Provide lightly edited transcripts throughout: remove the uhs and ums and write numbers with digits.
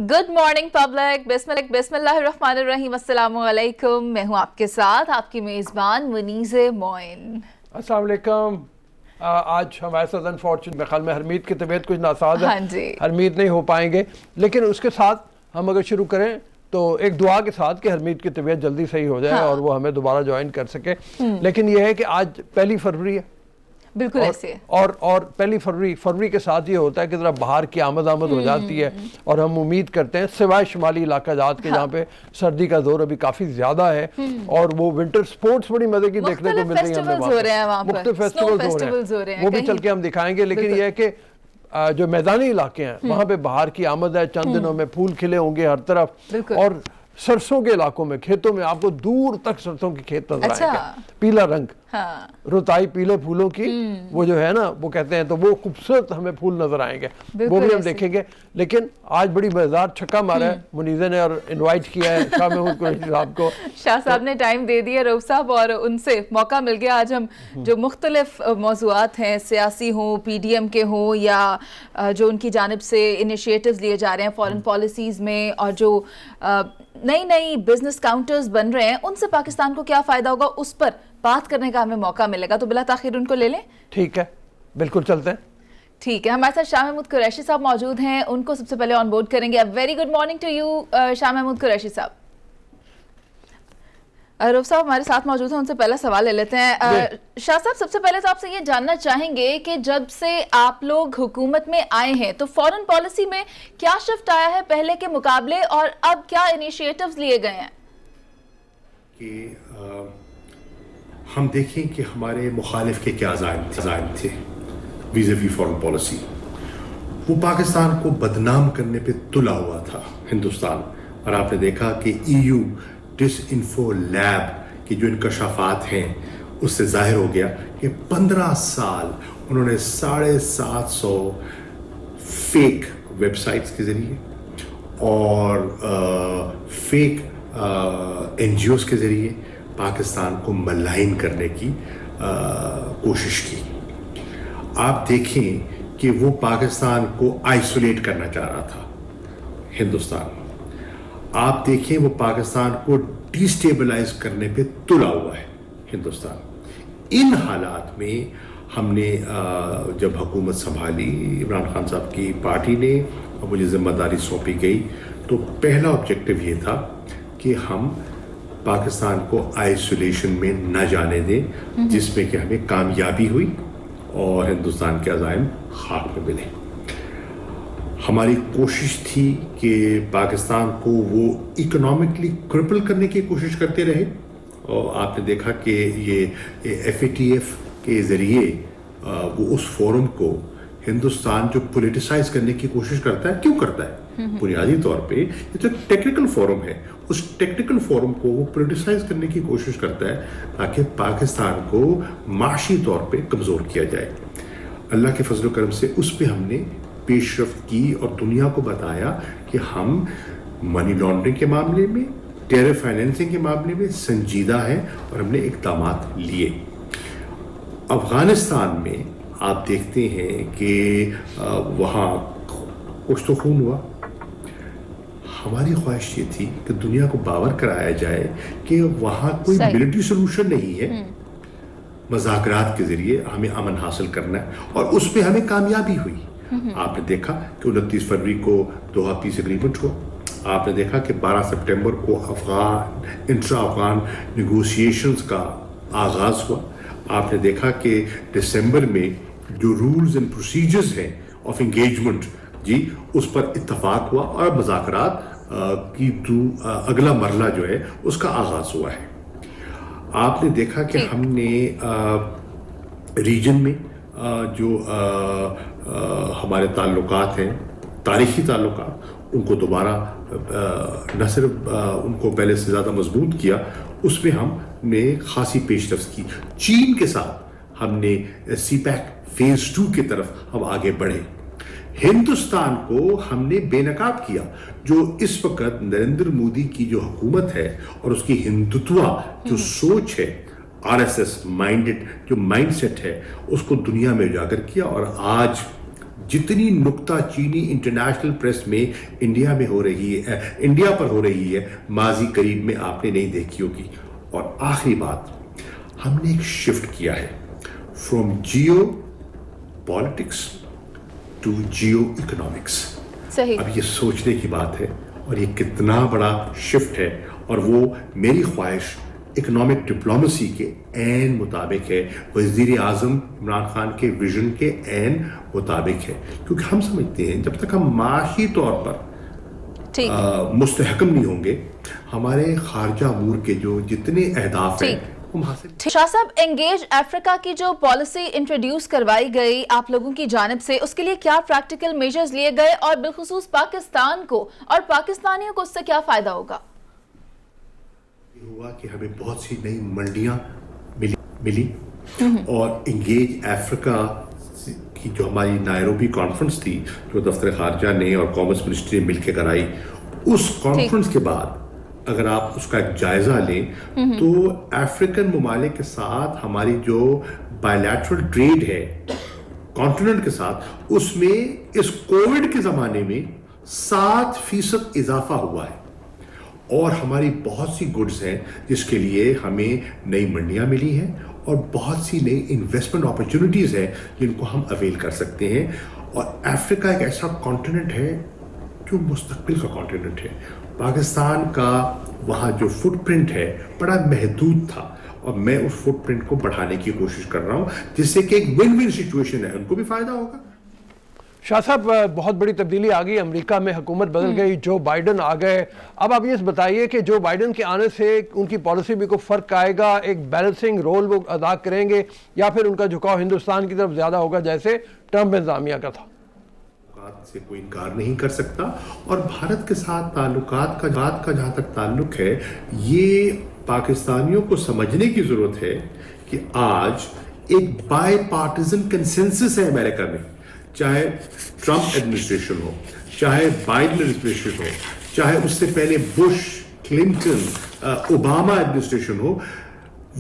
Good morning public, बिस्मिल्लाहिर्रहमानिर्रहीम, अस्सलामु अलैकुम। मैं हूँ आपके साथ आपकी मेज़बान मुनीज़े मोइन। अस्सलाम वालेकुम। आज हमारे साथ अनफॉर्चुनेट मेरे ख्याल में हरमीत की तबीयत कुछ नासाज है। हाँ जी, हरमीत नहीं हो पाएंगे, लेकिन उसके साथ हम अगर शुरू करें तो एक दुआ के साथ कि हरमीत की तबीयत जल्दी सही हो जाए और वो हमें दोबारा ज्वाइन कर सके। लेकिन यह है कि आज पहली फरवरी है, बिल्कुल ऐसे है। और पहली फरवरी के साथ ये होता है कि ज़रा बाहर की आमद हो जाती है और हम उम्मीद करते हैं सिवाय शुमाली इलाका जात के जहाँ पे सर्दी का जोर अभी काफ़ी ज़्यादा है और वो विंटर स्पोर्ट्स बड़ी मज़े की देखने को मिल रही है हमें। मुख्तलिफ फेस्टिवल्स हो रहे हैं, वो भी चल के हम दिखाएंगे। लेकिन यह है कि जो मैदानी इलाके हैं वहाँ पे बाहर की आमद है, चंद दिनों में फूल खिले होंगे हर तरफ और सरसों के इलाकों में खेतों में आपको दूर तक सरसों के खेत नजर आएंगे, पीला रंग, रुताई पीले फूलों की वो जो है ना वो कहते हैं, तो वो खूबसूरत हमें फूल नजर आएंगे, वो भी हम देखेंगे। लेकिन आज बड़ी मजेदार छक्का मारा है मुनीज़े ने और इनवाइट किया है शाह महमूद कुरैशी साहब को। शाह साहब ने टाइम दे दिया रऊफ साहब और उनसे मौका मिल गया। आज हम जो मुख्तलिफ मौज़ूआत हैं, सियासी हों, PDM के हों या जो उनकी जानिब से इनिशिएटिव्स लिए जा रहे हैं फॉरेन पॉलिसीज़ में और जो नई नई बिजनेस काउंटर्स बन रहे हैं, उनसे पाकिस्तान को क्या फ़ायदा होगा उस पर बात करने का हमें मौका मिलेगा। तो बिला ताखिर उनको ले लें। ठीक है, बिल्कुल चलते हैं। ठीक है, हमारे साथ शाह महमूद कुरैशी साहब मौजूद हैं, उनको सबसे पहले ऑन बोर्ड करेंगे। Very good morning to you Shah Mahmood Qureshi साहब। रऊफ साहब हमारे साथ मौजूद हैं, उनसे पहला सवाल ले लेते हैं। शाह साहब, सबसे पहले तो आपसे ये जानना चाहेंगे कि जब से आप लोग हुकूमत में आए हैं तो फॉरेन पॉलिसी में क्या शिफ्ट आया है पहले के मुकाबले और अब क्या इनिशिएटिव्स लिए गए हैं? कि हम देखें कि हमारे मुखालिफ के क्या अज़ाइम थे वीज़ावी फॉरेन पॉलिसी। वो पाकिस्तान को बदनाम करने पे तुला हुआ था हिंदुस्तान, और आपने देखा कि EU डिसइंफो लैब की जो इंकशाफात हैं उससे जाहिर हो गया कि 15 साल उन्होंने 750 फेक वेबसाइट्स के ज़रिए और फेक NGOs के ज़रिए पाकिस्तान को मलाइन करने की कोशिश की। आप देखें कि वो पाकिस्तान को आइसोलेट करना चाह रहा था हिंदुस्तान। आप देखें वो पाकिस्तान को डिस्टेबलाइज करने पे तुला हुआ है हिंदुस्तान। इन हालात में हमने जब हुकूमत संभाली, इमरान खान साहब की पार्टी ने, और मुझे जिम्मेदारी सौंपी गई, तो पहला ऑब्जेक्टिव ये था कि हम पाकिस्तान को आइसोलेशन में न जाने दें, जिसमें कि हमें कामयाबी हुई और हिंदुस्तान के अज़ाइम खाक में मिले। हमारी कोशिश थी कि पाकिस्तान को वो इकोनॉमिकली क्रिपल करने की कोशिश करते रहे, और आपने देखा कि ये FATF के ज़रिए वो उस फोरम को हिंदुस्तान जो पॉलिटिसाइज करने की कोशिश करता है, क्यों करता है? बुनियादी तौर पे ये तो टेक्निकल फोरम है, उस टेक्निकल फोरम को वो पॉलिटिसाइज करने की कोशिश करता है ताकि पाकिस्तान को माशी तौर पे कमज़ोर किया जाए। अल्लाह के फजल करम से उस पर हमने पेशरफ्त की और दुनिया को बताया कि हम मनी लॉन्ड्रिंग के मामले में, टेरर फाइनेंसिंग के मामले में संजीदा है और हमने इक़दामात लिए। अफगानिस्तान में आप देखते हैं कि वहाँ कुछ तो खून हुआ। हमारी ख्वाहिश ये थी कि दुनिया को बावर कराया जाए कि वहाँ कोई मिलिट्री सोल्यूशन नहीं है, मज़ाकरात के ज़रिए हमें अमन हासिल करना है, और उस पर हमें कामयाबी हुई। आपने देखा कि 29 फरवरी को दोहा पीस एग्रीमेंट हुआ। आपने देखा कि 12 सितंबर को इंट्रा अफगान नेगोशिएशंस का आगाज़ हुआ। आपने देखा कि दिसंबर में जो रूल्स एंड प्रोसीजर्स हैं ऑफ एंगेजमेंट जी, उस पर इत्तफाक हुआ और मुज़ाकरात की अगला मरला जो है उसका आगाज़ हुआ है। आपने देखा कि हमने रीजन में जो हमारे ताल्लुकात हैं, तारीख़ी ताल्लुकात, उनको दोबारा न सिर्फ उनको पहले से ज़्यादा मजबूत किया, उसमें हमने खासी पेशरफ्त की। चीन के साथ हमने CPEC फेज़ 2 की तरफ हम आगे बढ़े। हिंदुस्तान को हमने बेनकाब किया। जो इस वक्त नरेंद्र मोदी की जो हुकूमत है और उसकी हिंदुत्वा जो सोच है, RSS माइंडेड जो माइंडसेट है, उसको दुनिया में उजागर किया। और आज जितनी नुक्ता चीनी इंटरनेशनल प्रेस में इंडिया में हो रही है, इंडिया पर हो रही है, माजी करीब में आपने नहीं देखी होगी। और आखिरी बात, हमने एक शिफ्ट किया है from geopolitics to geoeconomics. सही। अब ये सोचने की बात है और ये कितना बड़ा शिफ्ट है, और वो मेरी ख्वाहिश इकोनॉमिक डिप्लोमेसी के ऐन मुताबिक है, वज़ीर आज़म इमरान खान के विजन के ऐन मुताबिक है। क्योंकि हम समझते हैं जब तक हम माशी तौर पर मुस्तहकम नहीं होंगे, हमारे खारजा अमूर के जो जितने अहदाफ हैं हम हासिल। शाह साहब, एंगेज अफ्रीका की जो पॉलिसी इंट्रोड्यूस करवाई गई आप लोगों की जानिब से, उसके लिए क्या प्रैक्टिकल मेजर्स लिए गए और बिलखुसूस पाकिस्तान को और पाकिस्तानियों को उससे क्या फायदा होगा? हुआ कि हमें बहुत सी नई मंडियां मिली और इंगेज अफ्रीका की जो हमारी नायरोबी कॉन्फ्रेंस थी, जो दफ्तर खारजा ने और कॉमर्स मिनिस्ट्री ने मिलकर कराई, उस कॉन्फ्रेंस के बाद अगर आप उसका एक जायजा लें तो अफ्रीकन ममालिक के साथ हमारी जो बायलैटरल ट्रेड है कॉन्टिनेंट के साथ, उसमें इस कोविड के ज़माने में 7% इजाफा हुआ है। और हमारी बहुत सी गुड्स हैं जिसके लिए हमें नई मंडियां मिली हैं और बहुत सी नई इन्वेस्टमेंट अपॉर्चुनिटीज़ हैं जिनको हम अवेल कर सकते हैं। और अफ्रीका एक ऐसा कॉन्टिनेंट है जो मुस्तकबिल का कॉन्टिनेंट है। पाकिस्तान का वहाँ जो फुटप्रिंट है बड़ा महदूद था और मैं उस फुटप्रिंट को बढ़ाने की कोशिश कर रहा हूँ, जिससे कि एक विन विन सिचुएशन है, उनको भी फायदा होगा। शाह साहब, बहुत बड़ी तब्दीली आ गई, अमेरिका में हुकूमत बदल गई, जो बाइडन आ गए। अब आप ये बताइए कि जो बाइडन के आने से उनकी पॉलिसी में कोई फ़र्क आएगा, एक बैलेंसिंग रोल वो अदा करेंगे, या फिर उनका झुकाव हिंदुस्तान की तरफ ज़्यादा होगा जैसे ट्रंप इंतज़ामिया का था? से कोई इनकार नहीं कर सकता। और भारत के साथ ताल्लुकात का जहाँ तक ताल्लुक है, ये पाकिस्तानियों को समझने की ज़रूरत है कि आज एक बाय पार्टिजन कंसेंसस है अमेरिका में, चाहे ट्रंप एडमिनिस्ट्रेशन हो, चाहे बाइडन एडमिनिस्ट्रेशन हो, चाहे उससे पहले बुश, क्लिंटन, ओबामा एडमिनिस्ट्रेशन हो,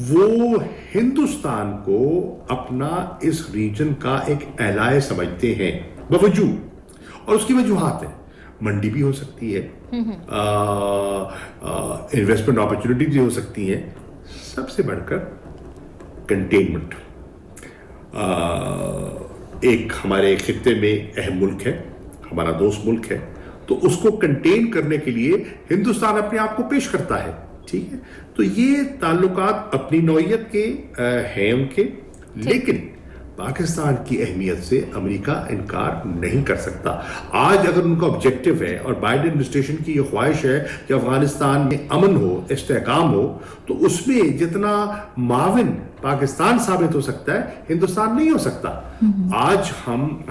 वो हिंदुस्तान को अपना इस रीजन का एक एलाय समझते हैं बावजूद। और उसकी वजूहात है, मंडी भी हो सकती है, इन्वेस्टमेंट अपॉर्चुनिटी भी हो सकती है, सबसे बढ़कर कंटेनमेंट। एक हमारे खित्ते में अहम मुल्क है, हमारा दोस्त मुल्क है, तो उसको कंटेन करने के लिए हिंदुस्तान अपने आप को पेश करता है। ठीक है, तो ये ताल्लुकात अपनी नौइयत के हैं उनके, लेकिन पाकिस्तान की अहमियत से अमेरिका इनकार नहीं कर सकता। आज अगर उनका ऑब्जेक्टिव है और बाइडन एडमिनिस्ट्रेशन की ये ख्वाहिश है कि अफगानिस्तान में अमन हो, इस्तेहकाम हो, तो उसमें जितना माविन पाकिस्तान साबित हो सकता है, हिंदुस्तान नहीं हो सकता। आज हम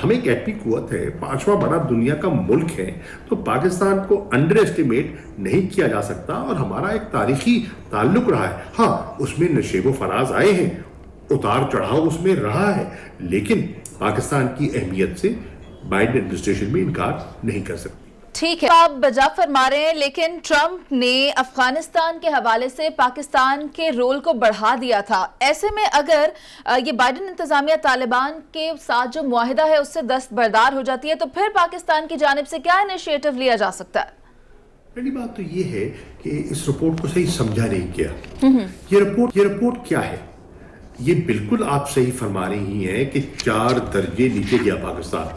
एक एटमी कुव्वत है, 5वां बड़ा दुनिया का मुल्क है, तो पाकिस्तान को अंडर एस्टिमेट नहीं किया जा सकता। और हमारा एक तारीखी ताल्लुक रहा है। हाँ, उसमें नशेबो फराज आए हैं, उतार चढ़ाव उसमें रहा है, लेकिन पाकिस्तान की अहमियत से बाइडन एडमिनिस्ट्रेशन भी इनकार नहीं कर सकती। ठीक है, आप बजा फरमा रहे हैं, लेकिन ट्रंप ने अफगानिस्तान के हवाले से पाकिस्तान के रोल को बढ़ा दिया था। ऐसे में अगर ये बाइडन इंतजामिया तालिबान के साथ जो मुआहिदा है उससे दस्तबरदार हो जाती है, तो फिर पाकिस्तान की जानिब से क्या इनिशिएटिव लिया जा सकता है? पहली बात तो ये है कि इस रिपोर्ट को सही समझा नहीं गया। ये रिपोर्ट क्या है? ये बिल्कुल आप सही फरमा रही हैं कि 4 दर्जे नीचे गया पाकिस्तान,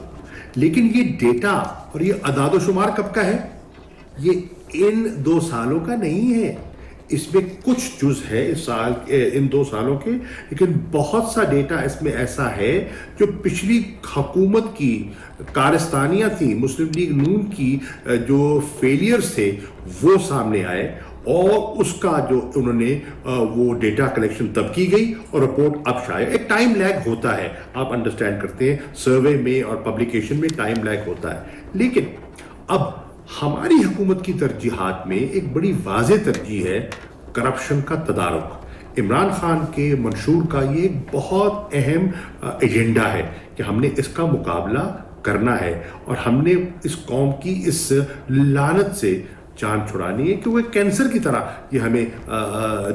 लेकिन ये डेटा और ये अदाद-ओ-शुमार कब का है? ये इन 2 सालों का नहीं है। इसमें कुछ जुज है इन 2 सालों के, लेकिन बहुत सा डेटा इसमें ऐसा है जो पिछली हुकूमत की कारस्तानियाँ थी, मुस्लिम लीग नून की जो फेलियर्स थे वो सामने आए, और उसका जो उन्होंने वो डेटा कलेक्शन तब की गई और रिपोर्ट अब शायद एक टाइम लैग होता है, आप अंडरस्टैंड करते हैं, सर्वे में और पब्लिकेशन में टाइम लैग होता है। लेकिन अब हमारी हुकूमत की तरजीहात में एक बड़ी वाज़ेह तरजीह है करप्शन का तदारुक। इमरान खान के मंशूर का ये एक बहुत अहम एजेंडा है कि हमने इसका मुकाबला करना है और हमने इस कौम की इस लानत से جان چھڑانی ہے کہ وہ ایک کینسر کی طرح یہ ہمیں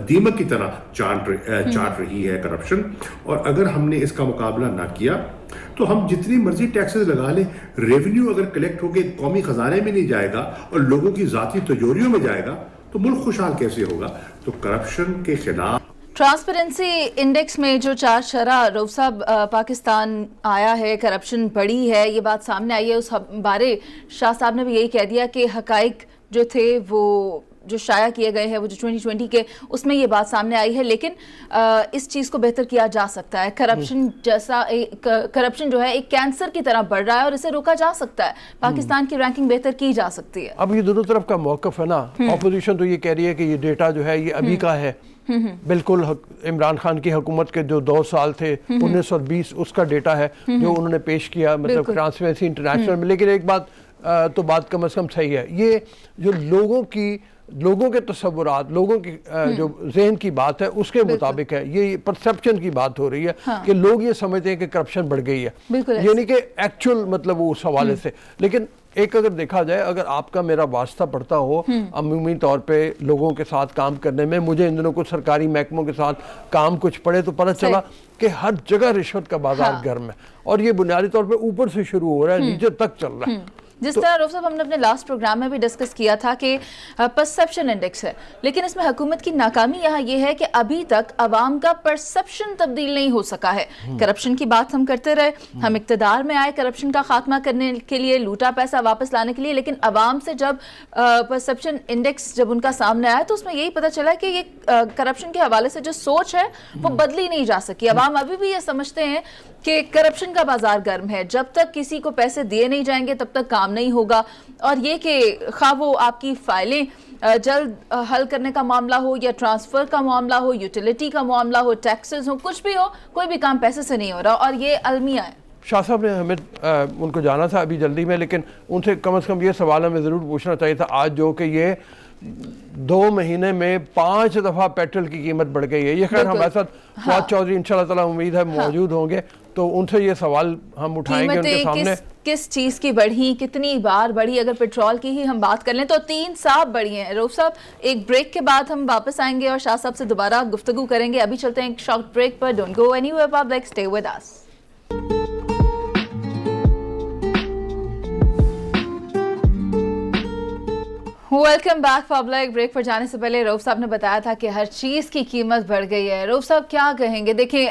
دیمک کی طرح چاٹ رہی ہے کرپشن. اور اگر ہم نے اس کا مقابلہ نہ کیا تو ہم جتنی مرضی ٹیکسز لگا لیں, ریونیو اگر کلیکٹ ہو کے قومی خزانے میں نہیں جائے گا اور لوگوں کی ذاتی تجوریوں میں جائے گا تو ملک خوشحال کیسے ہوگا؟ تو کرپشن کے خلاف ٹرانسپیرنسی انڈیکس میں جو 4 شرح رؤف صاحب پاکستان آیا ہے, کرپشن بڑھی ہے, یہ بات سامنے آئی ہے. اس بارے شاہ صاحب نے بھی یہی کہہ دیا کہ حقائق جو تھے وہ جو شائع کیے گئے ہیں وہ جو 2020 کے اس میں یہ بات سامنے آئی ہے, لیکن اس چیز کو بہتر کیا جا سکتا ہے. کرپشن جو ہے ایک کینسر کی طرح بڑھ رہا ہے اور اسے روکا جا سکتا ہے. پاکستان کی رینکنگ بہتر کی جا سکتی ہے. اب یہ دونوں طرف کا موقف ہے نا. اپوزیشن تو یہ کہہ رہی ہے کہ یہ ڈیٹا جو ہے یہ ابھی کا ہے, بالکل عمران خان کی حکومت کے جو 2 سال تھے 19 اور 20 اس کا ڈیٹا ہے جو انہوں نے پیش کیا, مطلب ٹرانسپیرنسی انٹرنیشنل میں. لیکن ایک بات تو بات کم از کم صحیح ہے, یہ جو لوگوں کے تصورات, لوگوں کی جو ذہن کی بات ہے اس کے مطابق ہے. یہ پرسیپشن کی بات ہو رہی ہے کہ لوگ یہ سمجھتے ہیں کہ کرپشن بڑھ گئی ہے, یعنی کہ ایکچوئل مطلب وہ اس حوالے سے. لیکن ایک اگر دیکھا جائے, اگر آپ کا میرا واسطہ پڑتا ہو عمومی طور پہ لوگوں کے ساتھ کام کرنے میں, مجھے ان دنوں کچھ سرکاری محکموں کے ساتھ کام کچھ پڑے تو پتہ چلا کہ ہر جگہ رشوت کا بازار گرم ہے, اور یہ بنیادی طور پہ اوپر سے شروع ہو رہا ہے, نیچے تک چل رہا ہے. جس طرح رؤف صاحب ہم نے اپنے لاسٹ پروگرام میں بھی ڈسکس کیا تھا کہ پرسیپشن انڈیکس ہے, لیکن اس میں حکومت کی ناکامی یہاں یہ ہے کہ ابھی تک عوام کا پرسیپشن تبدیل نہیں ہو سکا ہے. کرپشن کی بات ہم کرتے رہے, ہم اقتدار میں آئے کرپشن کا خاتمہ کرنے کے لیے, لوٹا پیسہ واپس لانے کے لیے, لیکن عوام سے جب پرسیپشن انڈیکس جب ان کا سامنے آیا تو اس میں یہی پتہ چلا کہ یہ کرپشن کے حوالے سے جو سوچ ہے وہ بدلی نہیں جا سکی. عوام ابھی بھی یہ سمجھتے ہیں کہ کرپشن کا بازار گرم ہے, جب تک کسی کو پیسے دیے نہیں جائیں گے تب تک کام نہیں ہوگا. اور یہ کہ خواہ وہ آپ کی فائلیں جلد حل کرنے کا معاملہ ہو یا ٹرانسفر کا معاملہ ہو, یوٹیلیٹی کا معاملہ ہو, ٹیکسز ہو, کچھ بھی ہو, کوئی بھی کام پیسے سے نہیں ہو رہا, اور یہ المیہ ہے. شاہ صاحب نے ہمیں ان کو جانا تھا ابھی جلدی میں, لیکن ان سے کم از کم یہ سوال ہمیں ضرور پوچھنا چاہیے تھا آج, جو کہ یہ 2 مہینے میں 5 دفعہ پیٹرول کی قیمت بڑھ گئی ہے. یہ خیر ہمارے ساتھ فواد چودھری انشاءاللہ تعالیٰ امید ہے موجود ہوں گے, تو ان سے یہ سوال ہم اٹھائیں گے ان کے سامنے. کس چیز کی بڑھی, کتنی بار بڑھی؟ اگر پیٹرول کی ہی ہم بات کر لیں تو 3 صاحب بڑھی ہیں. رؤف صاحب ایک بریک کے بعد ہم واپس آئیں گے اور شاہ صاحب سے دوبارہ گفتگو کریں گے. ابھی چلتے ہیں ایک شارٹ بریک پر. Don't go anywhere public, stay with us. Welcome back public. Break پر جانے سے پہلے رؤف صاحب نے بتایا تھا کہ ہر چیز کی قیمت بڑھ گئی ہے. رؤف صاحب کیا کہیں گے؟ دیکھیں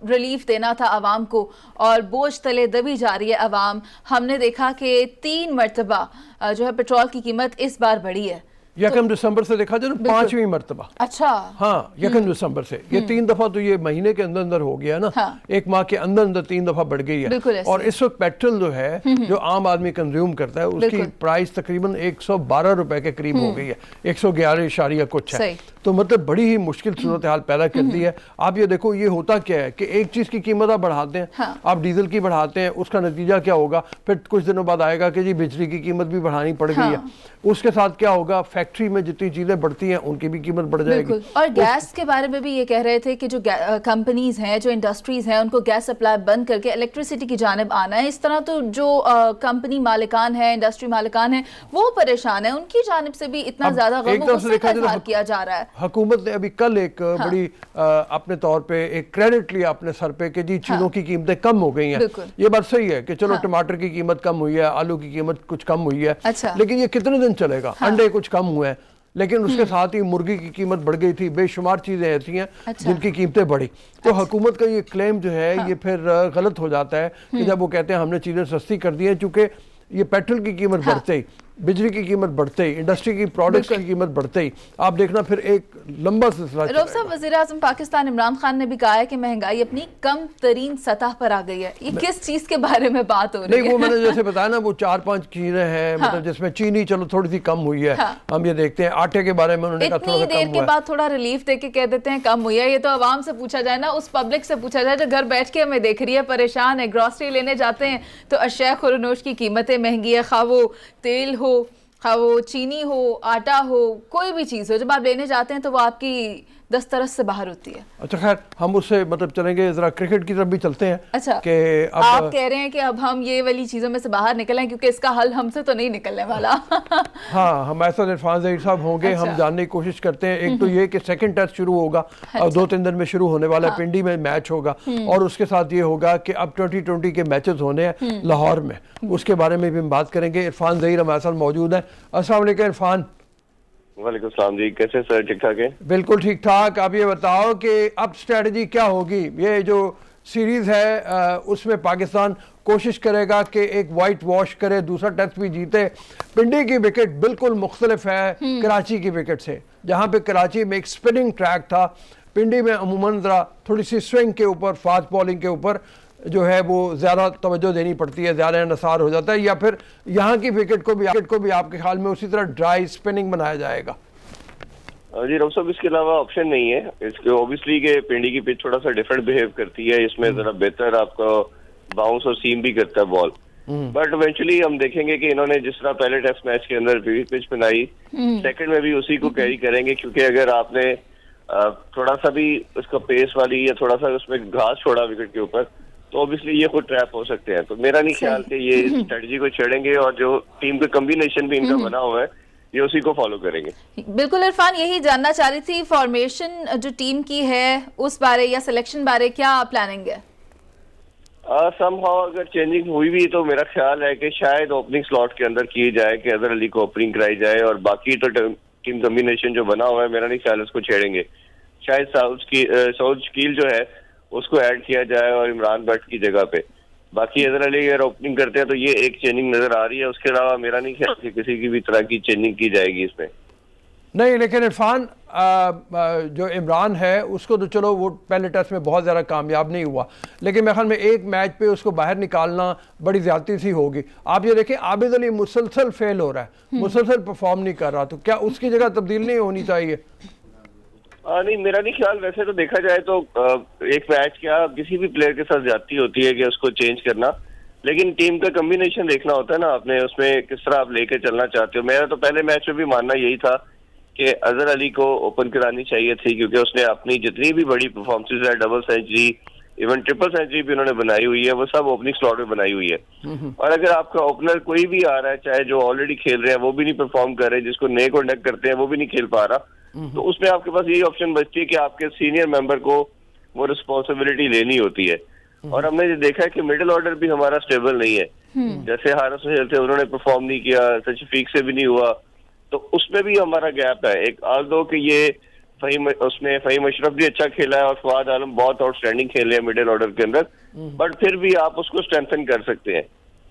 ریلیف دینا تھا عوام کو اور بوجھ تلے دبی جا رہی ہے عوام. ہم نے دیکھا کہ 3 مرتبہ جو ہے پیٹرول کی قیمت اس بار بڑھی ہے. 1 دسمبر سے دیکھا جائے 5ویں مرتبہ. اچھا ہاں 1 دسمبر سے. یہ 3 دفعہ تو یہ مہینے کے اندر اندر ہو گیا نا, 1 ماہ کے اندر اندر 3 دفعہ بڑھ گئی ہے. اور اس وقت پیٹرول جو ہے جو عام آدمی کنزیوم کرتا ہے اس کی پرائس تقریباً 112 روپے کے قریب ہو گئی ہے, 111 کچھ ہے. تو مطلب بڑی ہی مشکل صورتحال پیدا کر دی ہے. آپ یہ دیکھو یہ ہوتا کیا ہے کہ ایک چیز کی قیمت آپ بڑھاتے ہیں, آپ ڈیزل کی بڑھاتے ہیں, اس کا نتیجہ کیا ہوگا؟ پھر کچھ دنوں بعد آئے گا کہ جی بجلی کی قیمت بھی بڑھانی پڑ گئی ہے. اس کے ساتھ کیا ہوگا؟ فیکٹری میں جتنی چیزیں بڑھتی ہیں ان کی بھی قیمت بڑھ جائے گی. اور گیس کے بارے میں بھی یہ کہہ رہے تھے کہ جو کمپنیز ہیں, جو انڈسٹریز ہیں, ان کو گیس سپلائی بند کر کے الیکٹریسٹی کی جانب آنا ہے. اس طرح تو جو کمپنی مالکان ہیں, انڈسٹری مالکان ہیں, وہ پریشان ہیں. ان کی جانب سے بھی اتنا زیادہ غم و غصے کا اظہار کیا جا رہا ہے. حکومت نے ابھی کل ایک بڑی اپنے طور پہ ایک کریڈٹ لیا اپنے سر پہ کہ جی چیزوں کی قیمتیں کم ہو گئی ہیں. یہ بات صحیح ہے کہ چلو ٹماٹر کی قیمت کم ہوئی ہے, آلو کی قیمت کچھ کم ہوئی ہے, لیکن یہ کتنے دن چلے گا؟ انڈے کچھ کم ہوئے ہیں, لیکن اس کے ساتھ ہی مرغی کی قیمت بڑھ گئی تھی. بے شمار چیزیں ایسی ہیں جن کی قیمتیں بڑھی. تو حکومت کا یہ کلیم جو ہے یہ پھر غلط ہو جاتا ہے کہ جب وہ کہتے ہیں ہم نے چیزیں سستی کر دی ہیں, چونکہ یہ پیٹرول کی قیمت بڑھتے ہی, بجلی کی قیمت بڑھتے ہی, انڈسٹری کی پروڈکٹس کی قیمت بڑھتے ہی, آپ دیکھنا پھر ایک لمبا سلسلہ. رؤف صاحب وزیر اعظم پاکستان عمران خان نے بھی کہا ہے کہ مہنگائی اپنی کم ترین سطح پر آ گئی ہے. یہ کس چیز کے بارے میں بات ہو رہی ہے؟ نہیں وہ میں نے جیسے بتایا نا, وہ 4-5 چیزیں ہیں مطلب جس میں چینی چلو تھوڑی سی کم ہوئی ہے. ہم یہ دیکھتے ہیں آٹے کے بارے میں انہوں نے کہا تھوڑا سا کم ہوا ہے. اتنی دیر کے بعد تھوڑا ریلیف دے کے کہہ دیتے ہیں کم ہوئی ہے. یہ تو عوام سے پوچھا جائے نا, اس پبلک سے پوچھا جائے جو گھر بیٹھ کے ہمیں دیکھ رہی ہے, پریشان ہے. گروسری لینے جاتے ہیں تو اشیاء خورنوش کی قیمتیں مہنگی ہے, خواہ وہ تیل ہو, خواہ وہ چینی ہو, آٹا ہو, کوئی بھی چیز ہو. جب آپ لینے جاتے ہیں تو وہ آپ کی दस्तरस से बाहर होती है। अच्छा खैर हम उससे मतलब चलेंगे, जरा क्रिकेट की तरफ भी चलते हैं। अच्छा कि अब आप कह रहे हैं कि अब हम ये वाली चीज़ों में से बाहर निकल आए क्योंकि इसका हल हमसे तो नहीं निकलने वाला। हाँ, हम ऐसा इरफान ज़हीर साहब होंगे, हम जानने की कोशिश करते हैं। एक तो ये कि सेकंड टेस्ट शुरू होगा और 2-3 दिन में शुरू होने वाला है, पिंडी में मैच होगा, और उसके साथ ये होगा कि अब 2020 के मैचेस होने हैं लाहौर में, उसके बारे में भी हम बात करेंगे। इरफान ज़हीर हमारे साथ मौजूद है। अस्सलाम वालेकुम इरफान। वालेकुम सलाम जी, कैसे सर? ठीक ठाक है? बिल्कुल ठीक ठाक। आप ये बताओ कि अब स्ट्रेटजी क्या होगी? ये जो सीरीज़ है उसमें पाकिस्तान कोशिश करेगा कि एक वाइट वॉश करे, दूसरा टेस्ट भी जीते। पिंडी की विकेट बिल्कुल मुख्तलिफ है कराची की विकेट से, जहाँ पे कराची में एक स्पिनिंग ट्रैक था, पिंडी में अमूमन ज़रा थोड़ी सी स्विंग के ऊपर, फास्ट बॉलिंग के ऊपर जो है वो ज़्यादा तवज्जो देनी पड़ती है, ज़्यादा इन्हिसार हो जाता है। या फिर यहाँ की विकेट को भी आपके ख्याल में उसी तरह ड्राई स्पिनिंग बनाया जाएगा? जी रऊफ साहब, इसके अलावा ऑप्शन नहीं है। इसके ऑब्वियसली के पिंडी की पिच थोड़ा सा डिफरेंट बिहेव करती है, इसमें जरा बेहतर आपको बाउंस और सीम भी करता है बॉल। बट इवेंचुअली हम देखेंगे कि इन्होंने जिस तरह पहले टेस्ट मैच के अंदर पिच बनाई, सेकंड में भी उसी को कैरी करेंगे, क्योंकि अगर आपने थोड़ा सा भी उसका पेस वाली या थोड़ा सा उसमें घास छोड़ा विकेट के ऊपर, तो ऑब्वियसली ये खुद ट्रैप हो सकते हैं। तो मेरा नहीं ख्याल कि ये स्ट्रेटजी को छेड़ेंगे, और जो टीम का कम्बिनेशन भी इनका बना हुआ है ये उसी को फॉलो करेंगे। बिल्कुल इरफान, यही जानना चाह रही थी, फॉर्मेशन जो टीम की है उस बारे या सिलेक्शन बारे क्या प्लानिंग है? समहाउ अगर चेंजिंग हुई भी तो मेरा ख्याल है कि शायद ओपनिंग स्लॉट के अंदर की जाए, कि अजहर अली को ओपनिंग कराई जाए, और बाकी तो टीम कम्बिनेशन जो बना हुआ है मेरा नहीं ख्याल उसको छेड़ेंगे। शायद साउथ शकील जो है उसको ऐड किया जाए और इमरान भट्ट की जगह पे। बाकी अजहर अली अगर ओपनिंग करते हैं तो ये एक चेंजिंग नजर आ रही है, उसके अलावा मेरा नहीं ख्याल कि किसी की भी तरह की चेंजिंग की जाएगी इसमें। नहीं, लेकिन इरफान जो इमरान है उसको तो चलो वो पहले टेस्ट में बहुत ज़्यादा कामयाब नहीं हुआ, लेकिन मेरे ख्याल में एक मैच पे उसको बाहर निकालना बड़ी ज़्यादती सी होगी। आप ये देखें आबिद अली मुसलसल फेल हो रहा है, मुसलसल परफॉर्म नहीं कर रहा, तो क्या उसकी जगह तब्दील नहीं होनी चाहिए? नहीं, मेरा नहीं ख्याल। वैसे तो देखा जाए तो एक मैच क्या किसी भी प्लेयर के साथ ज्यादती होती है कि उसको चेंज करना, लेकिन टीम का कम्बिनेशन देखना होता है ना आपने, उसमें किस तरह आप लेके चलना चाहते हो। मेरा तो पहले मैच में भी मानना यही था कि अजहर अली को ओपन करानी चाहिए थी, क्योंकि उसने अपनी जितनी भी बड़ी परफॉर्मेंसेज है, double century, even triple century भी उन्होंने बनाई हुई है, वो सब ओपनिंग स्लॉट में बनाई हुई है। और अगर आपका ओपनर कोई भी आ रहा है, चाहे जो ऑलरेडी खेल रहे हैं वो भी नहीं परफॉर्म कर रहे, जिसको नेक और नेक करते हैं वो भी नहीं खेल पा रहा, तो उसमें आपके पास यही ऑप्शन बचती है कि आपके सीनियर मेंबर को वो रिस्पॉन्सिबिलिटी लेनी होती है। और हमने देखा है कि मिडिल ऑर्डर भी हमारा स्टेबल नहीं है। जैसे हारिस सुहेल थे, उन्होंने परफॉर्म नहीं किया, शफीक से भी नहीं हुआ, तो उसमें भी हमारा गैप है। एक आल्दो कि ये फहीम अशरफ भी अच्छा खेला है और फवाद आलम बहुत आउटस्टैंडिंग खेले हैं मिडिल ऑर्डर के अंदर, बट फिर भी आप उसको स्ट्रेंथन कर सकते हैं।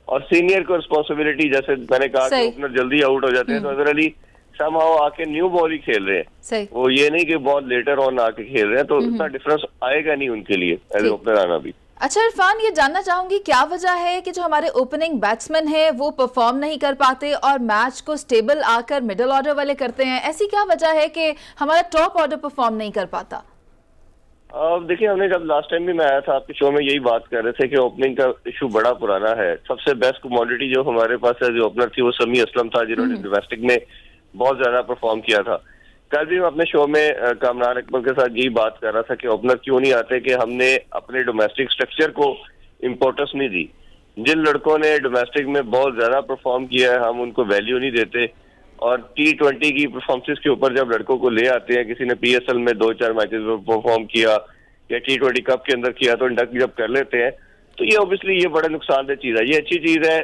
और सीनियर को रिस्पॉन्सिबिलिटी, जैसे मैंने कहा कि ओपनर जल्दी आउट हो जाते हैं, तो अजहर अली समहाउ आके न्यू बॉल ही खेल रहे हैं, वो ये नहीं कि बहुत लेटर ऑन आके खेल रहे हैं, तो इतना डिफरेंस आएगा नहीं उनके लिए एज ओपनर आना भी। अच्छा इरफान, ये जानना चाहूंगी क्या वजह है कि जो हमारे ओपनिंग बैट्समैन हैं वो परफॉर्म नहीं कर पाते और मैच को स्टेबल आकर मिडिल ऑर्डर वाले करते हैं? ऐसी क्या वजह है कि हमारा टॉप ऑर्डर परफॉर्म नहीं कर पाता? देखिए, हमने जब लास्ट टाइम भी मैं आया था आपके शो में यही बात कर रहे थे कि ओपनिंग का इशू बड़ा पुराना है। सबसे बेस्ट कमोडिटी जो हमारे पास है जो ओपनर थी वो समी असलम था, जिन्होंने डोमेस्टिक में बहुत ज्यादा परफॉर्म किया था। कल भी मैं अपने शो में कामरान अकमल के साथ यही बात कर रहा था कि ओपनर क्यों नहीं आते, कि हमने अपने डोमेस्टिक स्ट्रक्चर को इम्पोर्टेंस नहीं दी। जिन लड़कों ने डोमेस्टिक में बहुत ज्यादा परफॉर्म किया है हम उनको वैल्यू नहीं देते, और T20 की परफॉर्मेंस के ऊपर जब लड़कों को ले आते हैं, किसी ने PSL में 2-4 मैचेस में परफॉर्म किया या T20 कप के अंदर किया, तो इंडक्ट जब कर लेते हैं तो ये ऑब्वियसली ये बड़ा नुकसानदेह चीज है। ये अच्छी चीज है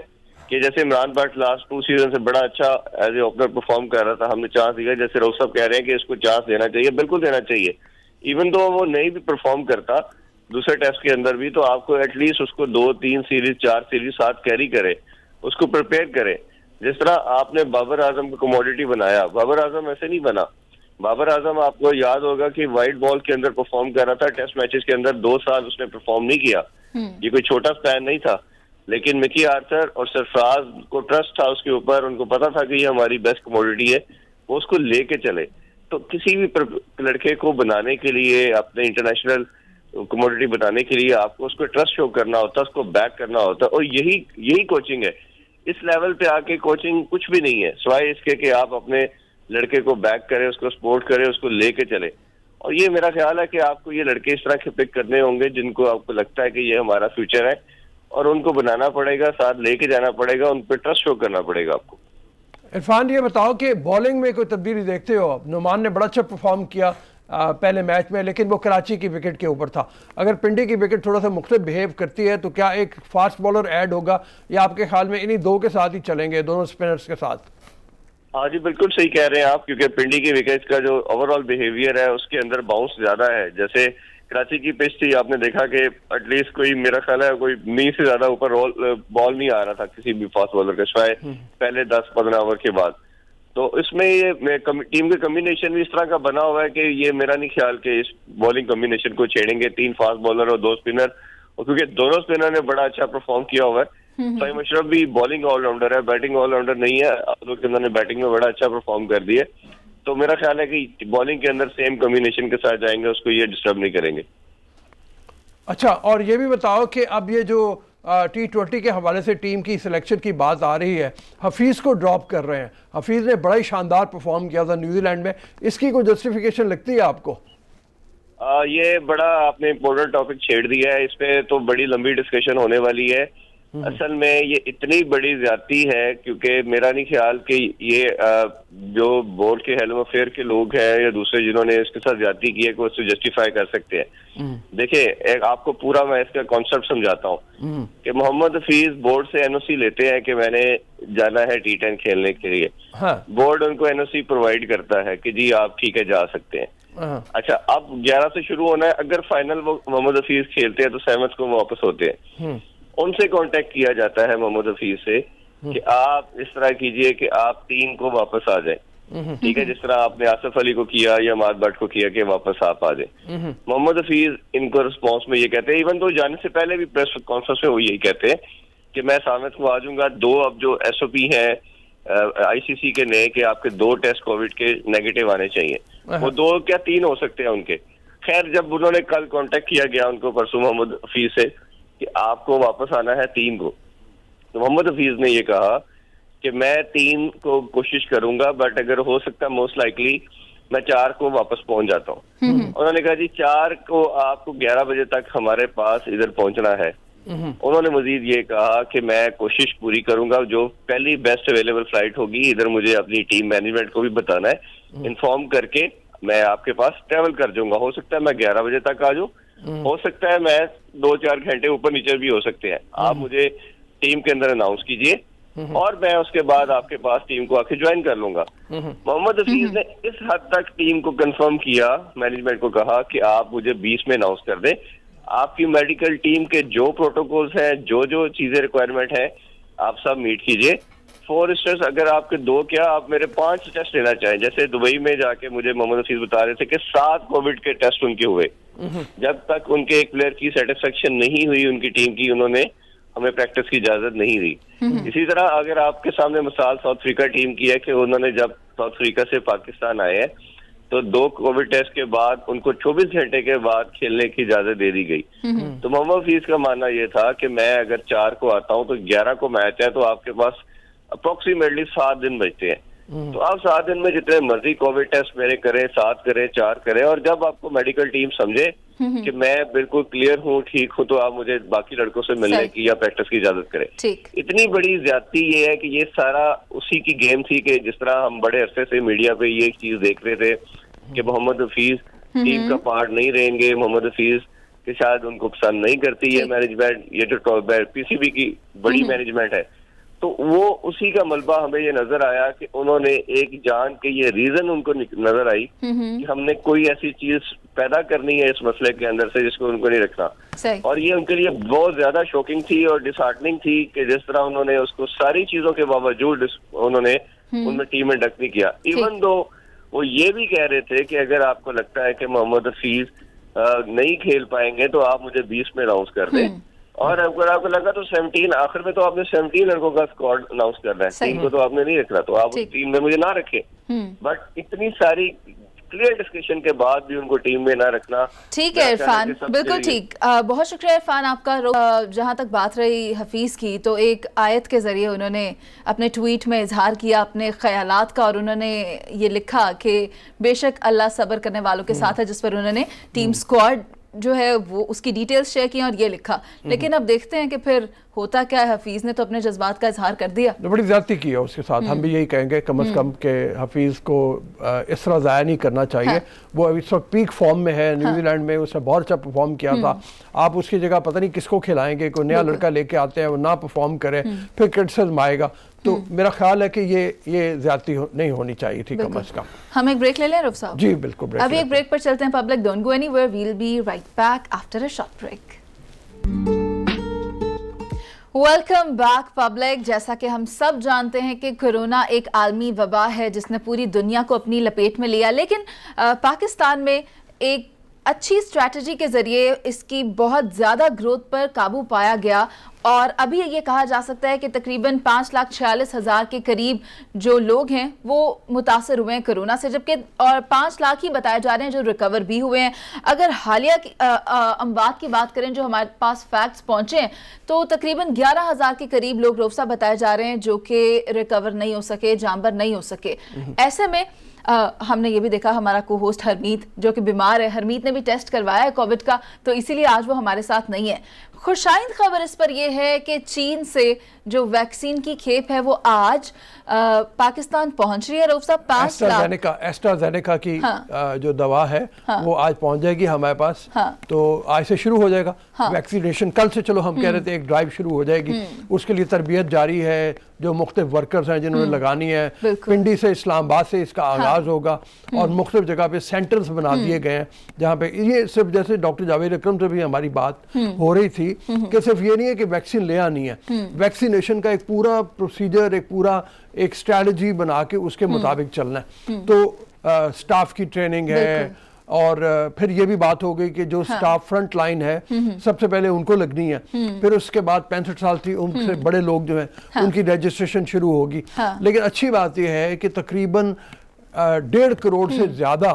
कि जैसे इमरान भट्ट लास्ट 2 सीजन से बड़ा अच्छा एज ए ओपनर परफॉर्म कर रहा था, हमने चांस दिया। जैसे रऊफ साहब कह रहे हैं कि इसको चांस देना चाहिए, बिल्कुल देना चाहिए। इवन दो वो नहीं भी परफॉर्म करता दूसरे टेस्ट के अंदर भी, तो आपको एटलीस्ट उसको 2-3 सीरीज 4 सीरीज 7 कैरी करे, उसको प्रिपेयर करे। जिस तरह आपने बाबर आजम को कमोडिटी बनाया, बाबर आजम ऐसे नहीं बना। बाबर आजम आपको याद होगा कि वाइट बॉल के अंदर परफॉर्म कर रहा था, टेस्ट मैचेस के अंदर 2 साल उसने परफॉर्म नहीं किया। ये कोई छोटा स्पैन नहीं था, लेकिन मिकी आर्थर और सरफराज को ट्रस्ट था उसके ऊपर, उनको पता था कि ये हमारी बेस्ट कमोडिटी है, वो उसको लेके चले। तो किसी भी लड़के को बनाने के लिए, अपने इंटरनेशनल कमोडिटी बनाने के लिए आपको उसको ट्रस्ट शो करना होता है, उसको बैक करना होता है, और यही कोचिंग है। इस लेवल पे आके कोचिंग कुछ भी नहीं है सिवाय इसके कि आप अपने लड़के को बैक करें, उसको सपोर्ट करें, उसको लेके चले। اور یہ میرا خیال ہے کہ آپ کو یہ لڑکے اس طرح کے پک کرنے ہوں گے جن کو آپ کو لگتا ہے کہ یہ ہمارا فیوچر ہے, اور ان کو بنانا پڑے گا, ساتھ لے کے جانا پڑے گا, ان پہ ٹرسٹ شو کرنا پڑے گا آپ کو. عرفان یہ بتاؤ کہ بولنگ میں کوئی تبدیلی دیکھتے ہو؟ نعمان نے بڑا اچھا پرفارم کیا پہلے میچ میں, لیکن وہ کراچی کی وکٹ کے اوپر تھا. اگر پنڈی کی وکٹ تھوڑا سا مختلف بیہیو کرتی ہے تو کیا ایک فاسٹ بالر ایڈ ہوگا, یا آپ کے خیال میں انہی دو کے ساتھ ہی چلیں گے, دونوں اسپنرز کے ساتھ؟ ہاں جی بالکل صحیح کہہ رہے ہیں آپ, کیونکہ پنڈی کی وکٹ کا جو اوور آل بیہیویئر ہے اس کے اندر باؤنس زیادہ ہے. جیسے کراچی کی پچ تھی, آپ نے دیکھا کہ ایٹ لیسٹ کوئی میرا خیال ہے کوئی 9 سے زیادہ اوپر بال نہیں آ رہا تھا کسی بھی فاسٹ بالر کا, شاید پہلے 10-15 اوور کے بعد. تو اس میں یہ ٹیم کا کمبینیشن بھی اس طرح کا بنا ہوا ہے کہ یہ میرا نہیں خیال کہ اس بالنگ کمبینیشن کو چھیڑیں گے 3 فاسٹ بالر اور 2 اسپنر, اور کیونکہ دونوں اسپنر نے بڑا اچھا پرفارم کیا ہوا ہے. فہیم اشرف بھی بالنگ آل راؤنڈر ہے, بیٹنگ آل راؤنڈر نہیں ہے. انہوں نے بیٹنگ میں بڑا اچھا پرفارم کر دیا, تو میرا خیال ہے کہ بالنگ کے اندر سیم کمبینیشن کے ساتھ جائیں گے, اس کو یہ ڈسٹرب نہیں کریں گے. اچھا, اور یہ بھی بتاؤ کہ اب یہ جو T20 کے حوالے سے ٹیم کی سلیکشن کی بات آ رہی ہے, حفیظ کو ڈراپ کر رہے ہیں. حفیظ نے بڑا ہی شاندار پرفارم کیا تھا نیوزی لینڈ میں, اس کی کوئی جسٹیفیکیشن لگتی ہے آپ کو؟ یہ بڑا آپ نے امپورٹنٹ ٹاپک چھیڑ دیا ہے, اس پہ تو بڑی لمبی ڈسکشن ہونے والی ہے. اصل میں یہ اتنی بڑی زیادتی ہے, کیونکہ میرا نہیں خیال کہ یہ جو بورڈ کے ہیلو افیئر کے لوگ ہیں یا دوسرے جنہوں نے اس کے ساتھ زیادتی کی ہے کہ اس سے جسٹیفائی کر سکتے ہیں. دیکھیں آپ کو پورا میں اس کا کانسیپٹ سمجھاتا ہوں کہ محمد حفیظ بورڈ سے NOC لیتے ہیں کہ میں نے جانا ہے T10 کھیلنے کے لیے. بورڈ ان کو NOC پرووائڈ کرتا ہے کہ جی آپ ٹھیک ہے جا سکتے ہیں. اچھا, اب 11 سے شروع ہونا ہے, اگر فائنل وہ محمد حفیظ کھیلتے ہیں تو 7 کو واپس ہوتے ہیں. ان سے کانٹیکٹ کیا جاتا ہے محمد حفیظ سے کہ آپ اس طرح کیجئے کہ آپ 3 کو واپس آ جائیں, ٹھیک ہے, جس طرح آپ نے آصف علی کو کیا یا ماد بٹ کو کیا کہ واپس آپ آ جائیں. محمد حفیظ ان کو رسپانس میں یہ کہتے ہیں, ایون تو جانے سے پہلے بھی پریس کانفرنس میں وہ یہی کہتے ہیں کہ میں سامت کو آ جاؤں گا. 2 اب جو SOP ہیں ICC کے نئے کہ آپ کے 2 ٹیسٹ کووڈ کے نیگیٹو آنے چاہیے, وہ 2 کیا 3 ہو سکتے ہیں ان کے. خیر جب انہوں نے کل کانٹیکٹ کیا گیا ان کو پرسوں محمد حفیظ سے کہ آپ کو واپس آنا ہے 3 کو, تو محمد حفیظ نے یہ کہا کہ میں 3 کو کوشش کروں گا, بٹ اگر ہو سکتا ہے موسٹ لائکلی میں 4 کو واپس پہنچ جاتا ہوں. انہوں نے کہا جی 4 کو آپ کو 11 بجے تک ہمارے پاس ادھر پہنچنا ہے. انہوں نے مزید یہ کہا کہ میں کوشش پوری کروں گا, جو پہلی بیسٹ اویلیبل فلائٹ ہوگی ادھر مجھے اپنی ٹیم مینجمنٹ کو بھی بتانا ہے, انفارم کر کے میں آپ کے پاس ٹریول کر جاؤں گا. ہو سکتا ہے میں 11 بجے تک آ جاؤں, ہو سکتا ہے میں 2-4 گھنٹے اوپر نیچے بھی ہو سکتے ہیں. آپ مجھے ٹیم کے اندر اناؤنس کیجئے اور میں اس کے بعد آپ کے پاس ٹیم کو آ کے جوائن کر لوں گا. محمد حفیظ نے اس حد تک ٹیم کو کنفرم کیا, مینجمنٹ کو کہا کہ آپ مجھے 20 میں اناؤنس کر دیں. آپ کی میڈیکل ٹیم کے جو پروٹوکولز ہیں, جو چیزیں ریکوائرمنٹ ہیں, آپ سب میٹ کیجئے. 4 اسٹرس اگر آپ کے 2 کیا آپ میرے 5 ٹیسٹ لینا چاہیں. جیسے دبئی میں جا کے مجھے محمد حفیظ بتا رہے تھے کہ 7 کووڈ کے ٹیسٹ ان کے ہوئے, جب تک ان کے ایک پلیئر کی سیٹسفیکشن نہیں ہوئی ان کی ٹیم کی, انہوں نے ہمیں پریکٹس کی اجازت نہیں دی. اسی طرح اگر آپ کے سامنے مثال ساؤتھ افریقہ ٹیم کی ہے کہ انہوں نے جب ساؤتھ افریقہ سے پاکستان آئے ہیں تو 2 کووڈ ٹیسٹ کے بعد ان کو 24 گھنٹے کے بعد کھیلنے کی اجازت دے دی گئی. تو محمد حفیظ کا ماننا یہ تھا کہ میں اگر 4 کو آتا ہوں تو 11 کو میچ ہے, تو آپ کے پاس اپروکسیمیٹلی 7 دن بچتے ہیں. تو آپ 7 دن میں جتنے مرضی کووڈ ٹیسٹ میرے کریں, 7 کریں, 4 کریں, اور جب آپ کو میڈیکل ٹیم سمجھے کہ میں بالکل کلیئر ہوں, ٹھیک ہوں, تو آپ مجھے باقی لڑکوں سے ملنے کی یا پریکٹس کی اجازت کریں. اتنی بڑی زیادتی یہ ہے کہ یہ سارا اسی کی گیم تھی کہ جس طرح ہم بڑے عرصے سے میڈیا پہ یہ چیز دیکھ رہے تھے کہ محمد حفیظ ٹیم کا پارٹ نہیں رہیں گے, محمد حفیظ کہ شاید ان کو پسند نہیں کرتی ہے مینجمنٹ, یہ جو PCB کی بڑی مینجمنٹ ہے. تو وہ اسی کا ملبہ ہمیں یہ نظر آیا کہ انہوں نے ایک جان کے یہ ریزن ان کو نظر آئی کہ ہم نے کوئی ایسی چیز پیدا کرنی ہے اس مسئلے کے اندر سے جس کو ان کو نہیں رکھنا. اور یہ ان کے لیے بہت زیادہ شوکنگ تھی اور ڈس ہارٹننگ تھی کہ جس طرح انہوں نے اس کو ساری چیزوں کے باوجود انہوں نے ان میں ٹیم انڈکٹ نہیں کیا. ایون دو وہ یہ بھی کہہ رہے تھے کہ اگر آپ کو لگتا ہے کہ محمد حفیظ نہیں کھیل پائیں گے تو آپ مجھے 20 میں اناؤنس کر دیں, اور اگر آپ کو لگا تو 17 آخر میں تو آپ نے 17 لڑکوں کا اسکواڈ اناؤنس کرنا ہے, ٹیم کو تو آپ نے نہیں رکھنا, تو آپ ٹیم میں مجھے نہ رکھیں. بٹ اتنی ساری क्लियर डिस्कशन के बाद भी उनको टीम में ना रखना। ठीक है इरफान, बिल्कुल ठीक। बहुत शुक्रिया इरफान आपका। जहाँ तक बात रही हफीज़ की, तो एक आयत के ज़रिए उन्होंने अपने ट्वीट में इजहार किया अपने ख़यालात का, और उन्होंने ये लिखा कि बेशक अल्लाह सब्र करने वालों के साथ है, जिस पर उन्होंने टीम स्क्वाड जो है वो उसकी डिटेल्स शेयर की और ये लिखा। लेकिन अब देखते हैं कि फिर होता क्या है। हफीज़ ने तो अपने जज्बात का इजहार कर दिया, बड़ी ज़्यादती की है उसके साथ। हम भी यही कहेंगे कम से कम के हफीज़ को इस तरह ज़ाया नहीं करना चाहिए। वो इस वक्त पीक फॉर्म में है, न्यूजीलैंड में उसने बहुत अच्छा परफॉर्म किया था। आप उसकी जगह पता नहीं किसको खिलाएंगे, कोई नया लड़का लेके आते हैं वो ना परफॉर्म करे, फिर क्रिटिसिज्म आएगा। तो मेरा ख्याल है कि ये ज़्यादती नहीं होनी चाहिए थी कम से कम। हम एक ब्रेक ले लें रुफ साहब? जी बिल्कुल, ब्रेक अभी एक ब्रेक पर चलते हैं। Public don't go anywhere, we will be right back after a short break. Welcome back public. जैसा कि हम सब जानते हैं कि कोरोना एक आलमी वबा है जिसने पूरी दुनिया को अपनी लपेट में लिया, लेकिन पाकिस्तान में एक अच्छी स्ट्रैटेजी के ज़रिए इसकी बहुत ज़्यादा ग्रोथ पर काबू पाया गया, और अभी ये कहा जा सकता है कि तकरीबन 5,46,000 के करीब जो लोग हैं वो मुतासर हुए हैं कोरोना से, जबकि और 5 लाख ही बताए जा रहे हैं जो रिकवर भी हुए हैं। अगर हालिया अमवात की बात करें जो हमारे पास फैक्ट्स पहुंचे हैं, तो तकरीबन 11,000 के करीब लोग रोफसा बताए जा रहे हैं जो कि रिकवर नहीं हो सके, जानबर नहीं हो सके। ऐसे में हमने ये भी देखा, हमारा को होस्ट हरमीत जो कि बीमार है, हरमीत ने भी टेस्ट करवाया है कोविड का, तो इसीलिए आज वो हमारे साथ नहीं है। खुशाइंद खबर इस पर यह है कि चीन से जो वैक्सीन की खेप है वो आज पाकिस्तान पहुंच रही है। रऊफ साहब, 5 लाख एस्ट्राजेनेका की जो दवा है वो आज पहुंच जाएगी हमारे पास। तो आज से शुरू हो जाएगा वैक्सीनेशन। कल से चलो हम कह रहे थे एक ड्राइव शुरू हो जाएगी, उसके लिए तरबियत जारी है। जो मुख्तलिफ वर्कर्स हैं जिन्होंने लगानी है, पिंडी से इस्लामाबाद से इसका आगाज होगा, और मुख्तलिफ जगह पे सेंटर्स बना दिए गए हैं जहाँ पे ये सिर्फ, जैसे डॉक्टर जावेद अकरम से भी हमारी बात हो रही थी कि सिर्फ ये नहीं है कि वैक्सीन ले आनी है, वैक्सीनेशन का एक पूरा प्रोसीजर, एक स्ट्रैटेजी बना के उसके मुताबिक चलना है। तो स्टाफ की ट्रेनिंग है, और फिर ये भी बात हो गई कि जो स्टाफ फ्रंट लाइन है सबसे पहले उनको लगनी है, फिर उसके बाद 65 साल की उम्र से बड़े लोग जो हैं उनकी रजिस्ट्रेशन शुरू होगी। लेकिन अच्छी बात यह है कि तकरीबन 1.5 करोड़ से ज़्यादा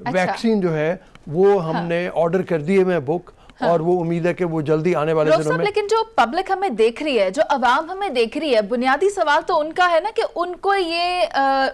वैक्सीन जो है वो हमने ऑर्डर कर दिए में बुक, और वो उम्मीद है कि वो जल्दी आने वाले दिनों में। लेकिन जो पब्लिक हमें देख रही है, जो अवाम हमें देख रही है, बुनियादी सवाल तो उनका है ना कि उनको ये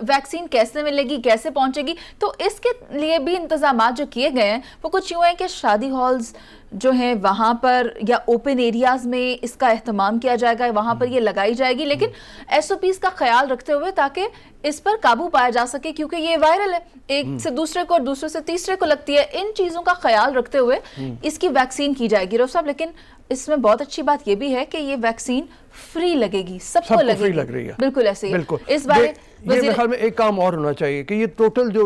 वैक्सीन कैसे मिलेगी, कैसे पहुंचेगी। तो इसके लिए भी इंतजाम जो किए गए हैं वो कुछ यूँ हैं कि शादी हॉल्स जो हैं वहाँ पर या ओपन एरियाज में इसका एहतमाम किया जाएगा, वहाँ पर ये लगाई जाएगी, लेकिन SOPs का ख्याल रखते हुए ताकि इस पर काबू पाया जा सके, क्योंकि ये वायरल है, एक से दूसरे को और दूसरे से तीसरे को लगती है। इन चीज़ों का ख्याल रखते हुए इसकी वैक्सीन की जाएगी रऊफ साहब। लेकिन इसमें बहुत अच्छी बात ये भी है कि ये वैक्सीन फ्री लगेगी, सबको लगेगी। फ्री लग रही है, बिल्कुल ऐसे ही। बिल्कुल। इस बारे मेरे ख्याल में एक काम और होना चाहिए कि ये टोटल जो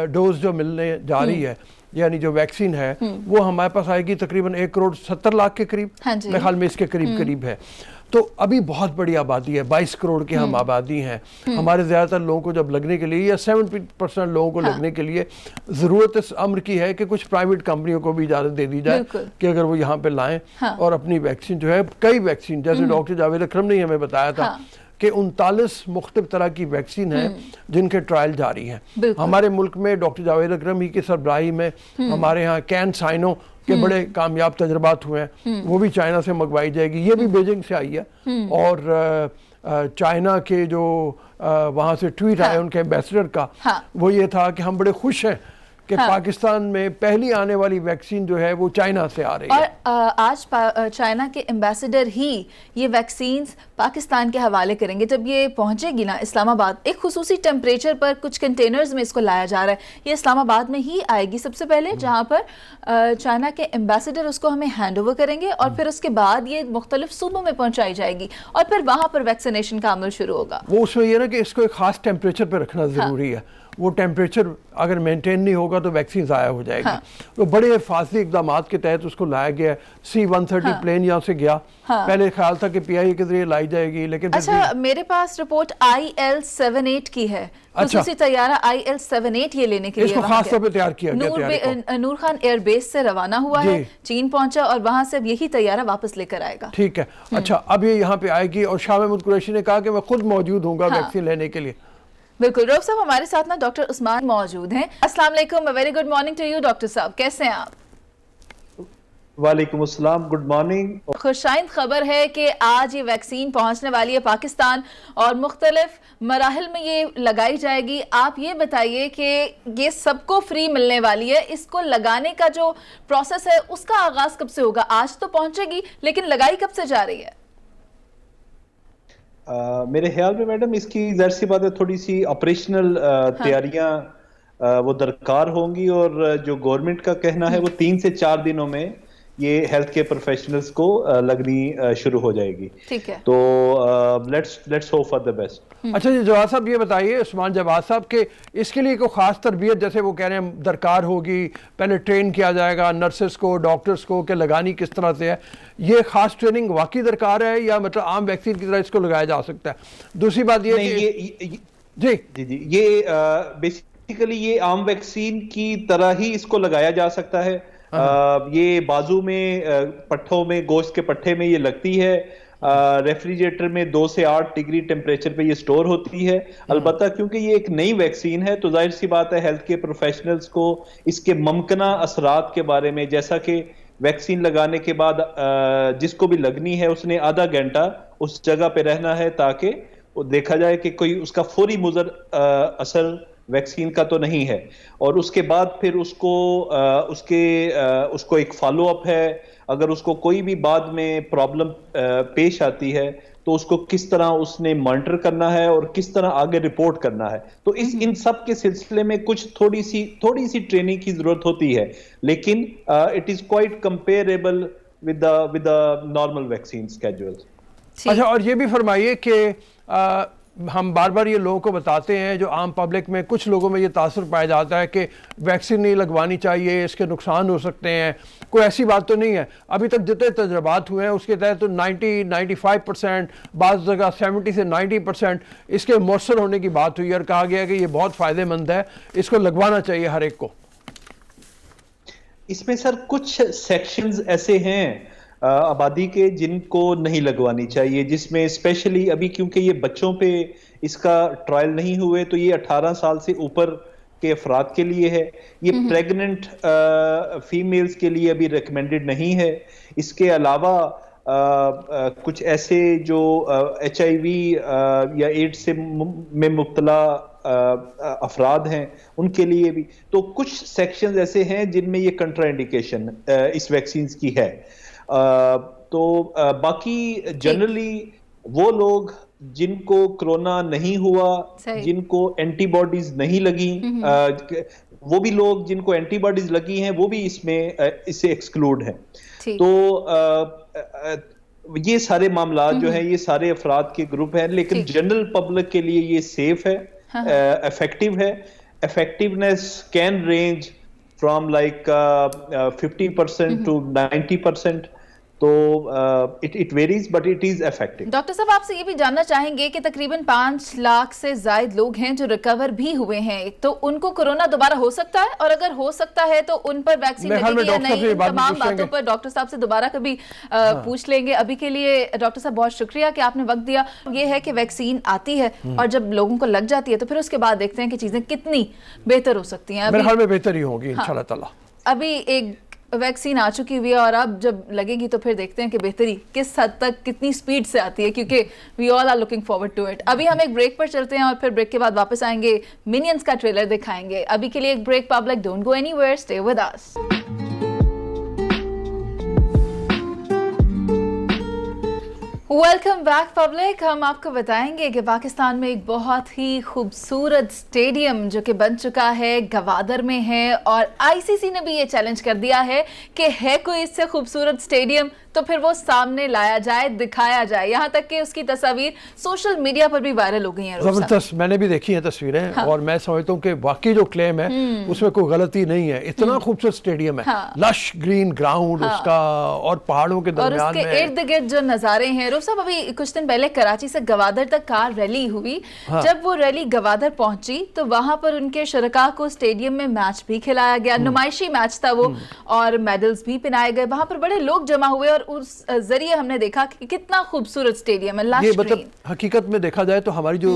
डोज जो मिलने जा रही है, यानी जो वैक्सीन है वो हमारे पास आएगी तकरीबन 1,70,00,000 के करीब, मेरे ख्याल में इसके करीब है। तो अभी बहुत बड़ी आबादी है, 22 करोड़ की हम आबादी हैं। हमारे ज़्यादातर लोगों को जब लगने के लिए, या 70% लोगों को लगने के लिए ज़रूरत इस अम्र की है कि कुछ प्राइवेट कंपनियों को भी इजाज़त दे दी जाए कि अगर वो यहाँ पे लाएं और अपनी वैक्सीन जो है, कई वैक्सीन, जैसे डॉक्टर जावेद अकरम ने हमें बताया था कि 39 मुख्तलिफ तरह की वैक्सीन है जिनके ट्रायल जारी हैं हमारे मुल्क में। डॉक्टर जावेद अकरम ही की सरबराही में हमारे यहाँ CanSino के बड़े कामयाब तजर्बात हुए हैं, वो भी चाइना से मंगवाई जाएगी। ये भी बीजिंग से आई है, और चाइना के जो वहाँ से ट्वीट आए उनके एम्बेसडर का, वो ये था कि हम बड़े खुश हैं कि पाकिस्तान में पहली आने वाली वैक्सीन जो है वो चाइना से आ रही है। और आज चाइना के एम्बेसडर ही ये वैक्सीन्स पाकिस्तान के हवाले करेंगे। जब ये पहुंचेगी ना इस्लामाबाद, एक खुसूसी टेम्परेचर पर कुछ कंटेनर्स में इसको लाया जा रहा है, ये इस्लामाबाद में ही आएगी सबसे पहले, जहां पर चाइना के एम्बेसडर उसको हमें हैंड ओवर करेंगे, और फिर उसके बाद ये मुख्तलिफ सूबों में पहुंचाई जाएगी, और फिर वहां पर वैक्सीनेशन का अमल शुरू होगा। वो उसमें ये ना कि इसको एक खास टेम्परेचर पर रखना जरूरी है। वो टेम्परेचर अगर मेंटेन नहीं होगा तो वैक्सीन ज़ाया हो जाएगी। तो बड़े हिफाजती इक़दाम के तहत उसको लाया गया है। C-130 प्लेन यहाँ से गया, पहले ख्याल था कि PIA के जरिए लाई जाएगी, लेकिन अच्छा, मेरे पास रिपोर्ट IL-78 की है। खुसूसी तैयारा IL-78 ये लेने के लिए इसको खास तौर पे तैयार किया गया। नूर खान एयरबेस से रवाना हुआ है, चीन पहुंचा, और वहां से यही तैयारा वापस लेकर आएगा। ठीक है, अच्छा, अब ये यहाँ पे आएगी, और शाह महमूद कुरैशी ने कहा कि मैं खुद मौजूद हूँ वैक्सीन लेने के लिए। बिल्कुल। रऊफ साहब, हमारे साथ ना डॉक्टर उस्मान मौजूद हैं। अस्सलाम वालेकुम, very good morning to you doctor साहब, कैसे हैं आप? वालेकुम अस्सलाम, गुड मॉर्निंग। खुशाइंद खबर है कि आज ये वैक्सीन पहुंचने वाली है पाकिस्तान और मुख्तलिफ मराहिल में ये लगाई जाएगी। आप ये बताइए कि ये सबको फ्री मिलने वाली है, इसको लगाने का जो प्रोसेस है उसका आगाज कब से होगा? आज तो पहुंचेगी लेकिन लगाई कब से जा रही है? मेरे ख्याल में मैडम इसकी ज़ाहिर सी बात है थोड़ी सी ऑपरेशनल तैयारियां वो दरकार होंगी, और जो गवर्नमेंट का कहना है वो 3 से 4 दिनों में ये हेल्थ केयर प्रोफेशनल्स को लगनी शुरू हो जाएगी। ठीक है, तो let's hope for the best. अच्छा जी, जवाद साहब ये बताइए, उस्मान जवाद साहब, के इसके लिए कोई ख़ास तरबियत जैसे वो कह रहे हैं दरकार होगी, पहले ट्रेन किया जाएगा नर्सेस को, डॉक्टर्स को, कि लगानी किस तरह से है, ये ख़ास ट्रेनिंग वाकई दरकार है या मतलब आम वैक्सीन की तरह इसको लगाया जा सकता है? दूसरी बात ये जी ये बेसिकली ये आम वैक्सीन की तरह ही इसको लगाया जा सकता है। ये बाजू में पट्ठों में, गोश्त के पट्ठे में ये लगती है, रेफ्रिजरेटर में 2 से 8 डिग्री टेम्परेचर पे ये स्टोर होती है। अलबत्ता क्योंकि ये एक नई वैक्सीन है तो जाहिर सी बात है हेल्थ केयर प्रोफेशनल्स को इसके मुमकिना असरात के बारे में, जैसा कि वैक्सीन लगाने के बाद जिसको भी लगनी है उसने आधा घंटा उस जगह पे रहना है ताकि देखा जाए कि कोई उसका फौरी मुज़र असर वैक्सीन का तो नहीं है, और उसके बाद फिर उसको एक फॉलो अप है। अगर उसको कोई भी बाद में प्रॉब्लम पेश आती है तो उसको किस तरह उसने मॉनिटर करना है और किस तरह आगे रिपोर्ट करना है। तो इन सब के सिलसिले में कुछ थोड़ी सी ट्रेनिंग की जरूरत होती है, लेकिन it is quite comparable with the normal vaccine schedule. अच्छा, और ये भी फरमाइए कि हम बार बार ये लोगों को बताते हैं, जो आम पब्लिक में कुछ लोगों में ये तासुर पाया जाता है कि वैक्सीन नहीं लगवानी चाहिए, इसके नुकसान हो सकते हैं। कोई ऐसी बात तो नहीं है। अभी तक जितने तजर्बात हुए हैं उसके तहत तो 90-95%, बाज़ जगह 70 से 90% इसके मौसर होने की बात हुई और कहा गया कि ये बहुत फ़ायदेमंद है, इसको लगवाना चाहिए हर एक को। इसमें सर कुछ सेक्शंस ऐसे हैं आबादी के जिनको नहीं लगवानी चाहिए, जिसमें स्पेशली अभी क्योंकि ये बच्चों पे इसका ट्रायल नहीं हुए तो ये 18 साल से ऊपर के अफराद के लिए है। ये प्रेग्नेंट फीमेल्स के लिए अभी रिकमेंडेड नहीं है। इसके अलावा कुछ ऐसे जो HIV या एड्स से में मुब्तला अफराद हैं उनके लिए भी। तो कुछ सेक्शंस ऐसे हैं जिनमें ये कंट्राइंडिकेशन इस वैक्सीन की है। तो बाकी जनरली वो लोग जिनको कोरोना नहीं हुआ, जिनको एंटीबॉडीज नहीं लगी, वो भी लोग जिनको एंटीबॉडीज लगी हैं वो भी इससे एक्सक्लूड हैं। तो ये सारे मामला जो है ये सारे अफराद के ग्रुप हैं, लेकिन जनरल पब्लिक के लिए ये सेफ है, इफेक्टिव है। Effectiveness can range from like 50% to 90%। तो it varies but it is effective. Doctor साहब, आपसे ये भी जानना चाहेंगे कि तकरीबन 5 लाख से ज्यादा लोग हैं जो रिकवर भी हुए हैं, तो उनको कोरोना दोबारा हो सकता है, और अगर हो सकता है तो उन पर वैक्सीन लगेगी या नहीं? तमाम बातों पर डॉक्टर साहब से दोबारा कभी पूछ लेंगे। अभी के लिए डॉक्टर साहब बहुत शुक्रिया कि आपने वक्त दिया। ये है कि वैक्सीन आती है और जब लोगों को लग जाती है तो फिर उसके बाद देखते हैं कि चीजें कितनी बेहतर हो सकती हैं। मेरे ख्याल में बेहतर ही होगी इंशाल्लाह ताला। अभी एक वैक्सीन आ चुकी हुई है और अब जब लगेगी तो फिर देखते हैं कि बेहतरी किस हद तक, कितनी स्पीड से आती है, क्योंकि we all are looking forward to it. अभी हम एक ब्रेक पर चलते हैं और फिर ब्रेक के बाद वापस आएंगे, मिनियंस का ट्रेलर दिखाएंगे। अभी के लिए एक break public, don't go anywhere, stay with us. Welcome back public. हम आपको बताएंगे कि पाकिस्तान में एक बहुत ही खूबसूरत स्टेडियम जो कि बन चुका है, गवादर में है, और आईसीसी ने भी ये चैलेंज कर दिया है कि है कोई इससे खूबसूरत स्टेडियम तो फिर वो सामने लाया जाए, दिखाया जाए। यहाँ तक कि उसकी तस्वीर सोशल मीडिया पर भी वायरल हो गई है। जबरदस्त, मैंने भी देखी है तस्वीरें। हाँ। और मैं समझता हूँ कि वाकई जो क्लेम है उसमें कोई गलती नहीं है। इतना खूबसूरत स्टेडियम है। हाँ। लश ग्रीन ग्राउंड उसका और पहाड़ों के दरमियान में, और उसके इर्द गिर्द जो नजारे हैं। साहब अभी कुछ दिन पहले कराची से गवादर तक कार रैली हुई। जब वो रैली गवादर पहुंची तो वहां पर उनके शरका को स्टेडियम में मैच भी खिलाया गया, नुमाइशी मैच था वो, और मेडल्स भी पहनाए गए। वहां पर बड़े लोग जमा हुए और उस जरिए हमने देखा कि कितना खूबसूरत स्टेडियम है। ये मतलब हकीकत में देखा जाए तो हमारी जो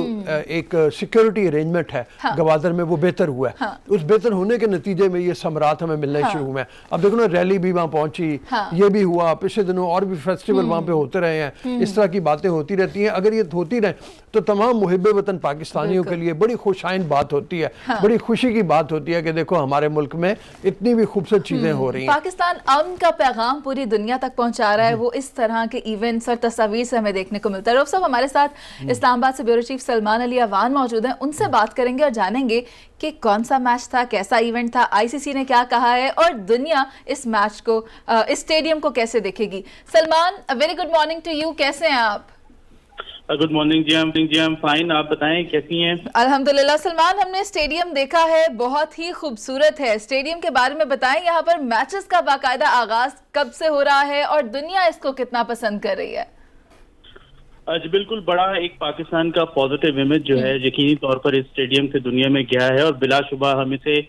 एक सिक्योरिटी अरेंजमेंट है गवादर में वो बेहतर हुआ है। उस बेहतर होने के नतीजे में ये समरात हमें मिलने शुरू हुए हैं। अब देखो ना, रैली भी वहाँ पहुंची, ये भी हुआ, पिछले दिनों और भी फेस्टिवल वहाँ पे होते रहे हैं। इस तरह की बातें होती रहती हैं। अगर ये होती रहे तो तमाम मुहिब्बे वतन पाकिस्तानियों के लिए बड़ी खुशाइन बात होती है, बड़ी खुशी की बात होती है कि देखो हमारे मुल्क में इतनी भी खूबसूरत चीजें हो रही हैं। पाकिस्तान अमन का पैगाम पूरी दुनिया तक पहुंचा रहा है, वो इस तरह के इवेंट्स और तस्वीर से हमें देखने को मिलता है। रऊफ साहब हमारे साथ इस्लामाबाद से ब्यूरो चीफ सलमान अली अवान मौजूद हैं, उनसे बात करेंगे और जानेंगे कि कौन सा मैच था, कैसा इवेंट था, आईसीसी ने क्या कहा है और दुनिया इस मैच को, इस स्टेडियम को कैसे देखेगी। Salman, very good morning to you, कैसे हैं आप? गुड मॉर्निंग जी, हम फाइन, आप बताएं कैसी हैं? अल्हम्दुलिल्लाह। सलमान, हमने स्टेडियम देखा है, बहुत ही खूबसूरत है। स्टेडियम के बारे में बताएं, यहाँ पर मैचेस का बाकायदा आगाज कब से हो रहा है और दुनिया इसको कितना पसंद कर रही है? आज बिल्कुल बड़ा एक पाकिस्तान का पॉजिटिव इमेज जो है यकीनी तौर पर इस स्टेडियम से दुनिया में गया है और बिलाशुबा हम इसे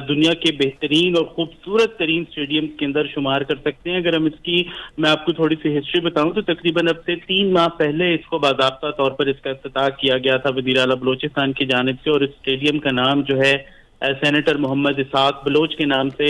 दुनिया के बेहतरीन और खूबसूरत तरीन स्टेडियम के अंदर शुमार कर सकते हैं। अगर हम इसकी, मैं आपको थोड़ी सी हिस्ट्री बताऊं तो तकरीबन अब से 3 माह पहले इसको बाज़ाब्ता तौर पर इसका इफ्तिताह किया गया था वज़ीर आला बलोचिस्तान की जानिब से, और इस स्टेडियम का नाम जो है सेनेटर मोहम्मद इसाक बलोच के नाम से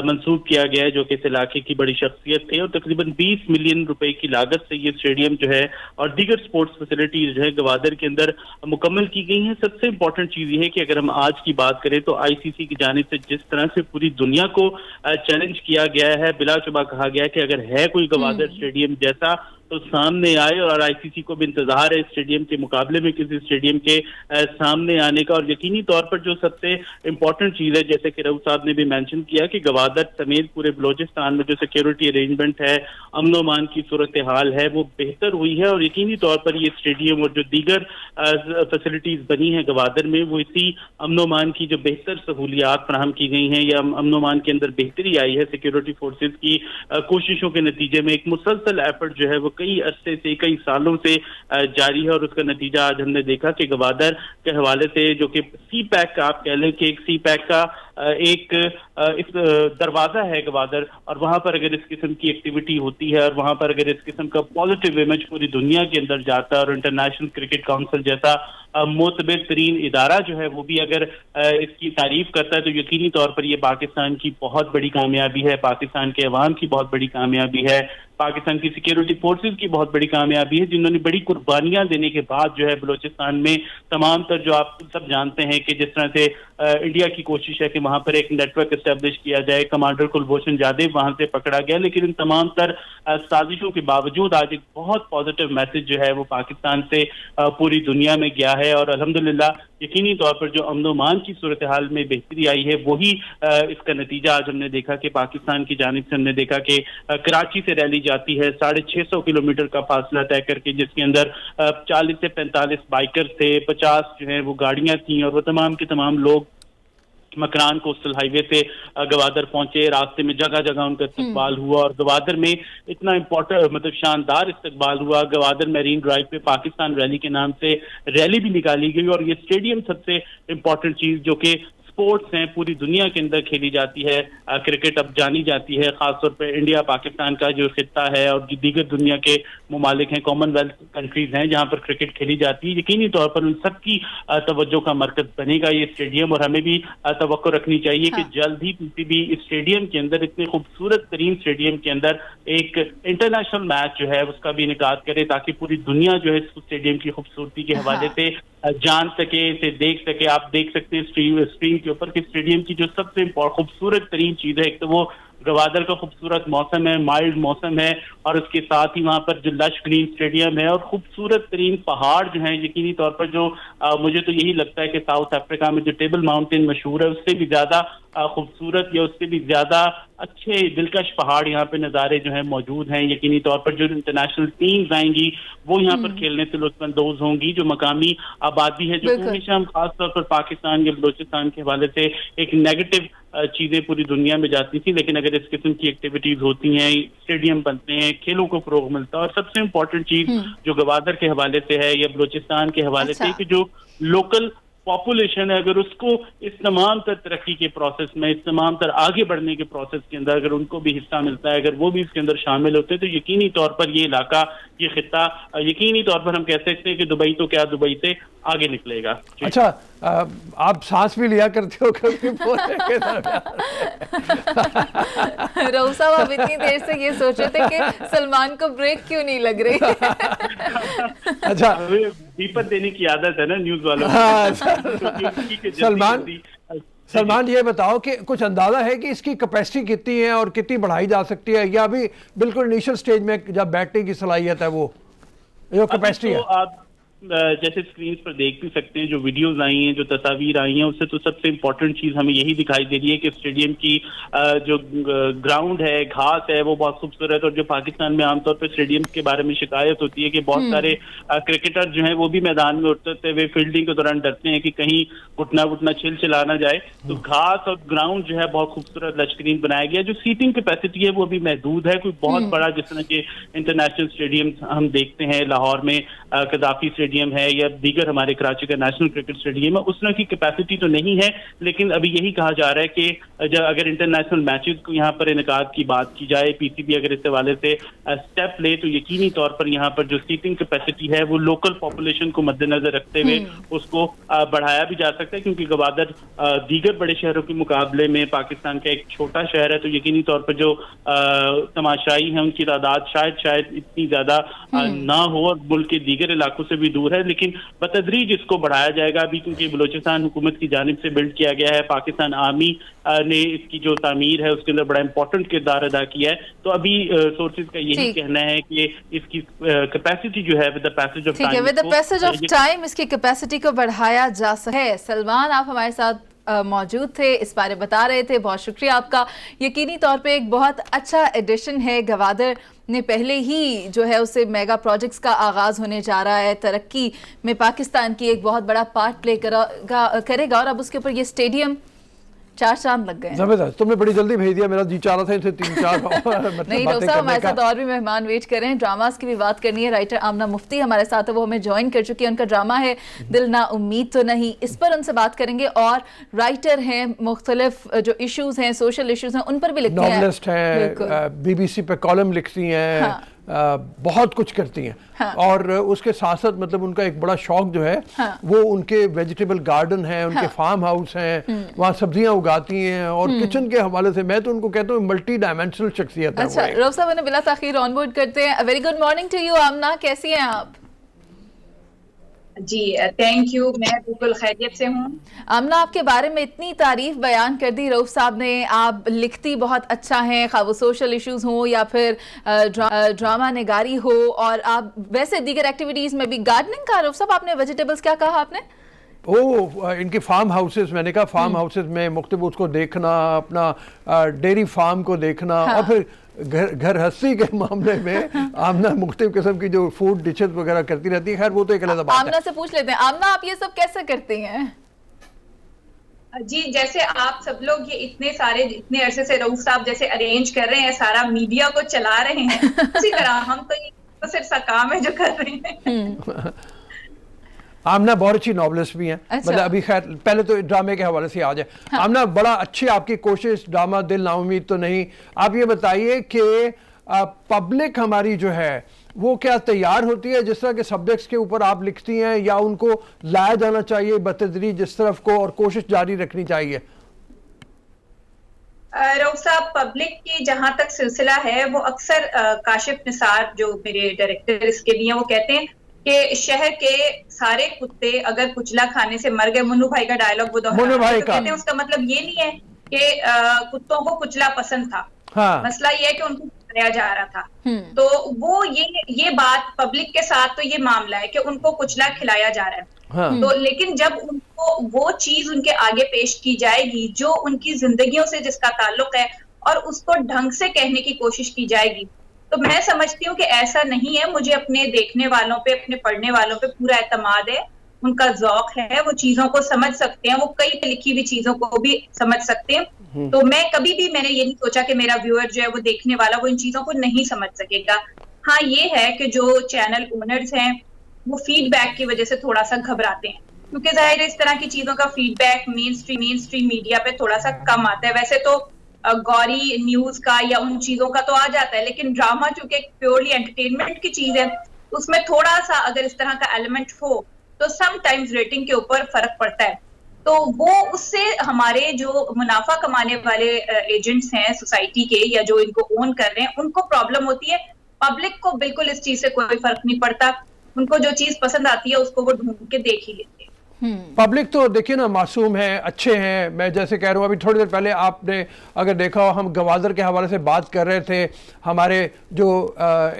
मंसूब किया गया है, जो कि इस इलाके की बड़ी शख्सियत थे। और तकरीबन 20 मिलियन रुपए की लागत से ये स्टेडियम जो है और दीगर स्पोर्ट्स फैसिलिटीज जो है गवादर के अंदर मुकम्मल की गई हैं। सबसे इंपॉर्टेंट चीज ये है कि अगर हम आज की बात करें तो आईसीसी की जानिब से जिस तरह से पूरी दुनिया को चैलेंज किया गया है, बिलाशुबा कहा गया है कि अगर है कोई गवादर स्टेडियम जैसा तो सामने आए, और आईसीसी को भी इंतजार है स्टेडियम के मुकाबले में किसी स्टेडियम के सामने आने का। और यकीनी तौर पर जो सबसे इम्पोर्टेंट चीज है, जैसे कि रऊफ साहब ने भी मेंशन किया कि गवादर समेत पूरे बलोचिस्तान में जो सिक्योरिटी अरेंजमेंट है, अमन व अमान की सूरत हाल है, वो बेहतर हुई है। और यकीनी तौर पर ये स्टेडियम और जो दीगर फैसिलिटीज बनी है गवादर में, वो इसी अमन व अमान की जो बेहतर सहूलियात फराहम की गई हैं या अमन व अमान के अंदर बेहतरी आई है सिक्योरिटी फोर्सेज की कोशिशों के नतीजे में। एक मुसलसल एफर्ट जो है वो कई अरसे से, कई सालों से जारी है, और उसका नतीजा आज हमने देखा कि गवादर के हवाले से, जो कि सी पैक का आप कह लें कि एक सी पैक का एक दरवाजा है गवादर, और वहां पर अगर इस किस्म की एक्टिविटी होती है और वहां पर अगर इस किस्म का पॉजिटिव इमेज पूरी दुनिया के अंदर जाता है और इंटरनेशनल क्रिकेट काउंसिल जैसा मोतबर तरीन इदारा जो है वो भी अगर इसकी तारीफ करता है तो यकीनी तौर पर ये पाकिस्तान की बहुत बड़ी कामयाबी है, पाकिस्तान के अवाम की बहुत बड़ी कामयाबी है, पाकिस्तान की सिक्योरिटी फोर्सेज की बहुत बड़ी कामयाबी है, जिन्होंने बड़ी कुर्बानियां देने के बाद जो है बलोचिस्तान में तमाम तर, जो आप सब जानते हैं कि जिस तरह से इंडिया की कोशिश है कि वहां पर एक नेटवर्क एस्टेब्लिश किया जाए, कमांडर कुलभूषण जादेव वहां से पकड़ा गया, लेकिन इन तमाम तर साजिशों के बावजूद आज एक बहुत पॉजिटिव मैसेज जो है वो पाकिस्तान से पूरी दुनिया में गया है। और अल्हम्दुलिल्लाह यकीनी तौर पर जो अमन व अमान की सूरत हाल में बेहतरी आई है, वही इसका नतीजा आज हमने देखा कि पाकिस्तान की जानिब से हमने देखा कि कराची से रैली जाती है 650 किलोमीटर का फासला तय करके, जिसके अंदर 40 से 45 बाइकर थे, 50 जो है वो गाड़ियां थी, और वो तमाम के तमाम लोग मकरान कोस्टल हाईवे से गवादर पहुंचे। रास्ते में जगह जगह उनका इस्तकबाल हुआ और गवादर में इतना इम्पोर्टेंट, मतलब शानदार इस्तकबाल हुआ। गवादर मैरीन ड्राइव पे पाकिस्तान रैली के नाम से रैली भी निकाली गई, और ये स्टेडियम सबसे इम्पोर्टेंट चीज जो कि स्पोर्ट्स हैं पूरी दुनिया के अंदर खेली जाती है, क्रिकेट अब जानी जाती है, खासतौर पे इंडिया पाकिस्तान का जो खित्ता है और जो दीगर दुनिया के मुमालिक हैं, कॉमनवेल्थ कंट्रीज हैं जहां पर क्रिकेट खेली जाती है, यकीनी तौर पर उन सबकी तवज्जो का मरकज बनेगा ये स्टेडियम। और हमें भी तवक्को रखनी चाहिए कि जल्द ही पीसीबी इस स्टेडियम के अंदर, इतने खूबसूरत तरीन स्टेडियम के अंदर एक इंटरनेशनल मैच जो है उसका भी इनेकाद करे, ताकि पूरी दुनिया जो है इस स्टेडियम की खूबसूरती के हवाले से जान सके, इसे देख सके। आप देख सकते हैं स्क्रीन के ऊपर कि स्टेडियम की जो सबसे खूबसूरत तरीन चीज है, एक तो वो गवादर का खूबसूरत मौसम है, माइल्ड मौसम है, और उसके साथ ही वहां पर जो लश ग्रीन स्टेडियम है और खूबसूरत तरीन पहाड़ जो हैं, यकीनी तौर पर जो मुझे तो यही लगता है कि साउथ अफ्रीका में जो टेबल माउंटेन मशहूर है उससे भी ज्यादा खूबसूरत या उससे भी ज्यादा अच्छे दिलकश पहाड़ यहाँ पे नज़ारे जो हैं मौजूद हैं। यकीनी तौर पर जो इंटरनेशनल टीम्स आएंगी वो यहाँ पर खेलने से लुत्फानंदोज होंगी। जो मकामी आबादी है, जो हमेशा हम खासतौर पर पाकिस्तान या बलोचिस्तान के हवाले से एक नेगेटिव چیزیں پوری دنیا میں جاتی تھی، لیکن اگر اس قسم کی ایکٹیویٹیز ہوتی ہیں، اسٹیڈیم بنتے ہیں، کھیلوں کو فروغ ملتا ہے. اور سب سے امپورٹنٹ چیز جو گوادر کے حوالے سے ہے یا بلوچستان کے حوالے سے کہ جو لوکل پاپولیشن ہے، اگر اس کو اس تمام تر ترقی کے پروسیس میں، اس تمام تر آگے بڑھنے کے پروسیس کے اندر اگر ان کو بھی حصہ ملتا ہے، اگر وہ بھی اس کے اندر شامل ہوتے ہیں، تو یقینی طور پر یہ علاقہ، یہ خطہ، یقینی طور پر ہم کہہ سکتے ہیں کہ دبئی تو کیا، دبئی سے آگے نکلے گا. اچھا آپ سانس بھی لیا کرتے ہو کبھی؟ رؤوف صاحب آپ اتنی دیر سے یہ سوچ رہے تھے کہ سلمان کو بریک کیوں نہیں لگ رہی. اچھا بیپت دینے کی عادت ہے نا نیوز والوں. سلمان یہ بتاؤ کہ کچھ اندازہ ہے کہ اس کی کیپیسٹی کتنی ہے اور کتنی بڑھائی جا سکتی ہے، یا ابھی بالکل انیشل سٹیج میں جب بیٹھنے کی صلاحیت ہے وہ جو کیپیسٹی ہے؟ آپ جیسے اسکرینز پر دیکھ بھی سکتے ہیں، جو ویڈیوز آئی ہیں، جو تصاویر آئی ہیں، اس سے تو سب سے امپورٹنٹ چیز ہمیں یہی دکھائی دے رہی ہے کہ اسٹیڈیم کی جو گراؤنڈ ہے، گھاس ہے، وہ بہت خوبصورت. اور جو پاکستان میں عام طور پہ اسٹیڈیم کے بارے میں شکایت ہوتی ہے کہ بہت سارے کرکٹر جو ہیں وہ بھی میدان میں اترتے ہوئے فیلڈنگ کے دوران ڈرتے ہیں کہ کہیں گھٹنا وٹنا چلا نہ جائے. تو گھاس اور گراؤنڈ جو ہے بہت خوبصورت لچکرین بنایا گیا. جو سیٹنگ کیپیسٹی ہے وہ بھی محدود ہے. کوئی بہت بڑا جس طرح کے انٹرنیشنل اسٹیڈیم ہم دیکھتے ہیں، لاہور میں قذافی اسٹیڈیم ہے یا دیگر ہمارے کراچی کا نیشنل کرکٹ اسٹیڈیم ہے، اس طرح کی کیپیسٹی تو نہیں ہے. لیکن ابھی یہی کہا جا رہا ہے کہ اگر انٹرنیشنل میچز کو یہاں پر انعقاد کی بات کی جائے، پی سی بی اگر اس حوالے سے اسٹیپ لے، تو یقینی طور پر یہاں پر جو سیٹنگ کیپیسٹی ہے وہ لوکل پاپولیشن کو مد نظر رکھتے ہوئے اس کو بڑھایا بھی جا سکتا ہے. کیونکہ گوادر دیگر بڑے شہروں کے مقابلے میں پاکستان کا ایک چھوٹا شہر ہے، تو یقینی طور پر جو تماشائی ہیں ان کی تعداد شاید اتنی زیادہ نہ ہو اور ملک کے دیگر علاقوں سے بھی دور ہے. لیکن بتدریج اس کو بڑھایا جائے گا. ابھی کیونکہ بلوچستان حکومت کی جانب سے بلڈ کیا گیا ہے، پاکستان آرمی نے اس کی جو تعمیر ہے اس کے اندر بڑا امپورٹنٹ کردار ادا کیا ہے. تو ابھی سورسز کا یہی کہنا ہے کہ اس کی کیپیسٹی جو ہے with the passage of time اس کی کیپیسٹی کو بڑھایا جا سکتا ہے. سلمان آپ ہمارے ساتھ موجود تھے، اس بارے بتا رہے تھے، بہت شکریہ آپ کا. یقینی طور پہ ایک بہت اچھا ایڈیشن ہے. گوادر نے پہلے ہی جو ہے اسے میگا پروجیکٹس کا آغاز ہونے جا رہا ہے، ترقی میں پاکستان کی ایک بہت بڑا پارٹ پلے کرے گا. اور اب اس کے اوپر یہ اسٹیڈیم 4 چاند لگ گئے. زبردست، تم نے بڑی جلدی بھیج دیا، میرا جی چاہ رہا تھا ان سے 3-4 نہیں ڈاکٹر صاحب ہمارے ساتھ اور بھی مہمان ویٹ کر رہے ہیں. ڈراماز کی بھی بات کرنی ہے. رائٹر آمنہ مفتی ہمارے ساتھ ہے، وہ ہمیں جوائن کر چکی ہے. ان کا ڈرامہ ہے دل نا امید تو نہیں، اس پر ان سے بات کریں گے. اور رائٹر ہیں، مختلف جو ایشوز ہیں، سوشل ایشوز ہیں، ان پر بھی لکھتے ہیں. ناولسٹ ہیں، بی بی سی پہ کالم لکھتی ہیں، بہت کچھ کرتی ہیں. اور اس کے ساتھ ساتھ مطلب ان کا ایک بڑا شوق جو ہے وہ ان کے ویجیٹیبل گارڈن ہیں، ان کے فارم ہاؤس ہیں، وہاں سبزیاں اگاتی ہیں. اور کچن کے حوالے سے میں تو ان کو کہتا ہوں ملٹی ڈائمینشنل شخصیت ہے. اچھا رؤوف صاحب انہیں بلا تاخیر آن بورڈ کرتے ہیں. Very good morning to you Amna, کیسی ہیں آپ؟ جی تھینک یو، میں بالکل خیریت سے ہوں. آمنہ آپ کے بارے میں اتنی تعریف بیان کر دی رؤوف صاحب نے. آپ لکھتی بہت اچھا ہیں، خواہ وہ سوشل ایشوز ہوں یا پھر ڈرامہ نگاری ہو، اور آپ ویسے دیگر ایکٹیویٹیز میں بھی. گارڈننگ کا رؤوف صاحب آپ نے ویجیٹیبلز کیا کہا آپ نے؟ ان کے فارم ہاؤسز، میں نے کہا فارم ہاؤسز میں مختلف اس کو دیکھنا، اپنا ڈیری فارم کو دیکھنا. اور پھر گھر ہستی کے معاملے میں آمنہ مختلف قسم کی جو فوڈ ڈشز وغیرہ کرتی رہتی ہے. خیر وہ تو ایک علیحدہ بات ہے. آمنہ سے پوچھ لیتے ہیں، آمنہ آپ یہ سب کیسے کرتے ہیں؟ جی جیسے آپ سب لوگ یہ اتنے عرصے سے رؤوف صاحب جیسے ارینج کر رہے ہیں، سارا میڈیا کو چلا رہے ہیں، اسی طرح ہم تو یہ صرف سا کام ہے جو کر رہے ہیں. آمنہ بہت اچھی ناولسٹ بھی ہیں. مطلب ابھی خیر پہلے تو ڈرامے کے حوالے سے آ جائے. آمنہ بڑا اچھی آپ کی کوشش، ڈرامہ دل نا امید تو نہیں. آپ یہ بتائیے کہ پبلک ہماری جو ہے وہ کیا تیار ہوتی ہے جس طرح کے سبجیکٹس کے اوپر آپ لکھتی ہیں، یا ان کو لایا جانا چاہیے بتدریج اس طرف کو اور کوشش جاری رکھنی چاہیے؟ رؤوف صاحب پبلک کی جہاں تک سلسلہ ہے، وہ اکثر کاشف نثار جو میرے ڈائریکٹر اس کے بھی ہیں، وہ کہتے ہیں کہ شہر کے سارے کتے اگر کچلا کھانے سے مر گئے. منو بھائی کا ڈائلاگ وہ کہتے ہیں اس کا مطلب یہ نہیں ہے کہ کتوں کو کچلا پسند تھا. مسئلہ یہ ہے کہ ان کو کھلایا جا رہا تھا. تو وہ یہ بات پبلک کے ساتھ تو یہ معاملہ ہے کہ ان کو کچلا کھلایا جا رہا ہے. تو لیکن جب ان کو وہ چیز ان کے آگے پیش کی جائے گی جو ان کی زندگیوں سے جس کا تعلق ہے، اور اس کو ڈھنگ سے کہنے کی کوشش کی جائے گی، تو میں سمجھتی ہوں کہ ایسا نہیں ہے. مجھے اپنے دیکھنے والوں پہ، اپنے پڑھنے والوں پہ پورا اعتماد ہے उनका ज़ौक है, वो चीजों को समझ सकते हैं, वो कई लिखी हुई चीजों को भी समझ सकते हैं। तो मैं कभी भी मैंने ये नहीं सोचा कि मेरा व्यूअर जो है वो देखने वाला वो इन चीजों को नहीं समझ सकेगा। हाँ ये है कि जो चैनल ओनर्स हैं वो फीडबैक की वजह से थोड़ा सा घबराते हैं, क्योंकि जाहिर है इस तरह की चीजों का फीडबैक मेन स्ट्रीम मीडिया पे थोड़ा सा कम आता है। वैसे तो गौरी न्यूज का या उन चीजों का तो आ जाता है, लेकिन ड्रामा चूंकि एक प्योरली एंटरटेनमेंट की चीज है, उसमें थोड़ा सा अगर इस तरह का एलिमेंट हो तो समटाइम्स रेटिंग के ऊपर फर्क पड़ता है। तो वो उससे हमारे जो मुनाफा कमाने वाले एजेंट्स हैं सोसाइटी के या जो इनको ओन कर रहे हैं उनको प्रॉब्लम होती है। पब्लिक को बिल्कुल इस चीज से कोई फर्क नहीं पड़ता, उनको जो चीज पसंद आती है उसको वो ढूंढ के देख ही लेते हैं। पब्लिक तो देखिए ना मासूम है, अच्छे हैं। मैं जैसे कह रहा हूँ, अभी थोड़ी देर पहले आपने अगर देखा हो, हम गवादर के हवाले से बात कर रहे थे। हमारे जो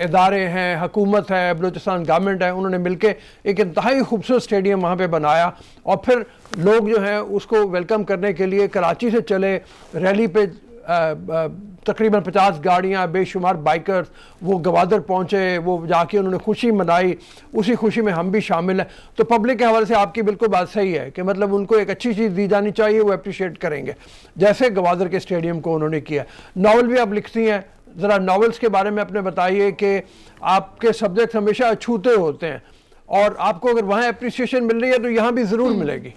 इदारे हैं, हुकूमत है, बलूचिस्तान गवर्नमेंट है, उन्होंने मिलके एक इंतहाई खूबसूरत स्टेडियम वहाँ पे बनाया और फिर लोग जो हैं उसको वेलकम करने के लिए कराची से चले, रैली पे तकरीबन 50 गाड़ियाँ, बेशुमार बाइकर्स वो गवादर पहुँचे, वो जाके उन्होंने खुशी मनाई, उसी खुशी में हम भी शामिल हैं। तो पब्लिक के हवाले से आपकी बिल्कुल बात सही है कि मतलब उनको एक अच्छी चीज़ दी जानी चाहिए, वो अप्रिशिएट करेंगे, जैसे गवादर के स्टेडियम को उन्होंने किया। नावल भी आप लिखती हैं, ज़रा नावल्स के बारे में अपने बताइए कि आपके सब्जेक्ट हमेशा अछूते होते हैं और आपको अगर वहाँ अप्रिसिएशन मिल रही है तो यहाँ भी ज़रूर मिलेगी।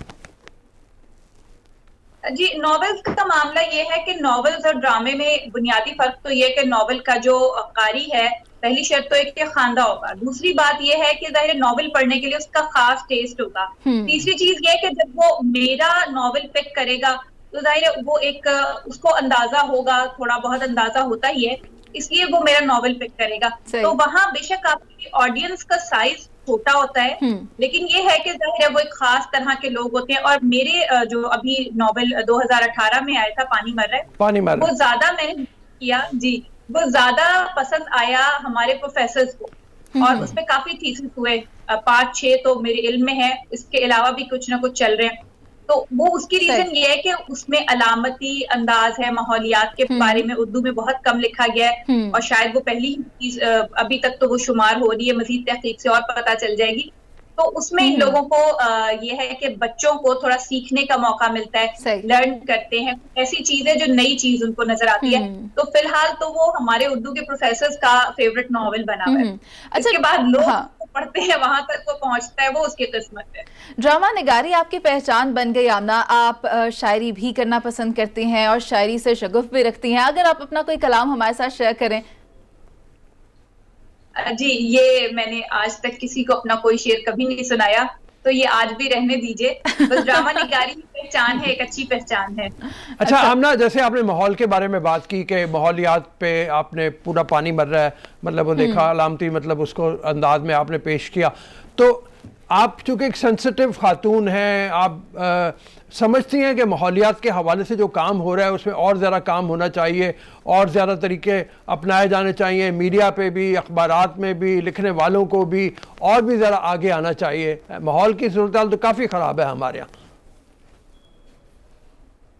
जी, नॉवेल्स का मामला ये है कि नॉवेल्स और ड्रामे में बुनियादी फर्क तो ये है कि नॉवेल का जो कारी है, पहली शर्त तो एक खानदा होगा, दूसरी बात ये है कि जाहिर नॉवेल पढ़ने के लिए उसका खास टेस्ट होगा, तीसरी चीज ये है कि जब वो मेरा नॉवेल पिक करेगा तो जाहिर वो एक उसको अंदाजा होगा, थोड़ा बहुत अंदाजा होता ही है, इसलिए वो मेरा नॉवेल पिक करेगा। तो वहाँ बेशक आपकी ऑडियंस का साइज छोटा होता है, लेकिन ये है कि जाहिर है वो एक खास तरह के लोग होते हैं। और मेरे जो अभी नॉवेल 2018 में आया था पानी मर रहा है, वो ज्यादा मैंने किया जी, वो ज्यादा पसंद आया हमारे प्रोफेसर्स को और उसपे काफी थीसिस हुए, 5-6 तो मेरे इल्म में है, इसके अलावा भी कुछ ना कुछ चल रहे हैं। तो वो उसकी रीजन ये है कि उसमें अलामती अंदाज है, माहौलियात के बारे में उर्दू में बहुत कम लिखा गया है और शायद वो पहली चीज अभी तक तो वो शुमार हो रही है, मजीद तहकीक से और पता चल जाएगी। तो उसमें इन लोगों को ये है कि बच्चों को थोड़ा सीखने का मौका मिलता है, लर्न करते हैं ऐसी चीजें जो नई चीज उनको नजर आती है। तो फिलहाल तो वो हमारे उर्दू के प्रोफेसर्स का फेवरेट नॉवेल बना हुआ है। इसके बाद लोग पढ़ते हैं, वहां तक वो पहुंचता है, वो उसकी किस्मत है। ड्रामा निगारी आपकी पहचान बन गई आमना, आप शायरी भी करना पसंद करती हैं और शायरी से शगुफ भी रखती हैं। अगर आप अपना कोई कलाम हमारे साथ शेयर करें। जी, ये मैंने आज तक किसी को अपना कोई शेर कभी नहीं सुनाया, तो ये आज भी रहने दीजिए। बस ड्रामा निगारी की पहचान है, एक अच्छी पहचान है। अच्छा आमना, जैसे आपने माहौल के बारे में बात की कि माहौलियात पे आपने पूरा पानी मर रहा है, मतलब वो देखा अलामती, मतलब उसको अंदाज में आपने पेश किया। तो आप चूँकि एक सेंसिटिव खातून हैं, आप समझती हैं कि माहौलियात के हवाले से जो काम हो रहा है उसमें और ज़्यादा काम होना चाहिए और ज़्यादा तरीके अपनाए जाने चाहिए, मीडिया पे भी, अखबारात में भी, लिखने वालों को भी और भी ज़रा आगे आना चाहिए। माहौल की सूरत हाल तो काफ़ी ख़राब है हमारे यहाँ।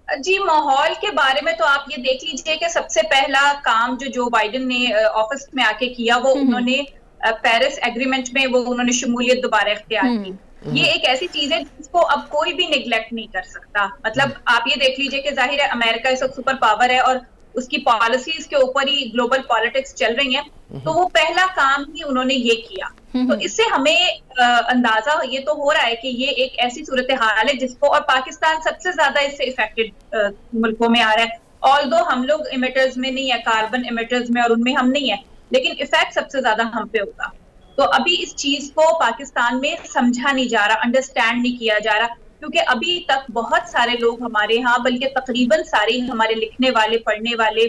जी, माहौल के बारे में तो आप ये देख लीजिए कि सबसे पहला काम जो बाइडेन ने ऑफिस में आके किया, वो उन्होंने पेरिस एग्रीमेंट में वो उन्होंने शमूलियत दोबारा इख्तियार की। ये एक ऐसी चीज है जिसको अब कोई भी निगलेक्ट नहीं कर सकता। मतलब आप ये देख लीजिए कि जाहिर है अमेरिका इस वक्त सुपर पावर है और उसकी पॉलिसीज के ऊपर ही ग्लोबल पॉलिटिक्स चल रही है, तो वो पहला काम ही उन्होंने ये किया। तो इससे हमें अंदाजा ये तो हो रहा है कि ये एक ऐसी सूरत हाल है जिसको, और पाकिस्तान सबसे ज्यादा इससे इफेक्टेड मुल्कों में आ रहा है। ऑल्दो हम लोग इमिटर्स में नहीं है, कार्बन इमिटर्स में और उनमें हम नहीं है, लेकिन इफेक्ट सबसे ज्यादा हम पे होगा। तो अभी इस चीज को पाकिस्तान में समझा नहीं जा रहा, अंडरस्टैंड नहीं किया जा रहा, क्योंकि अभी तक बहुत सारे लोग हमारे यहाँ, बल्कि तकरीबन सारे हमारे लिखने वाले, पढ़ने वाले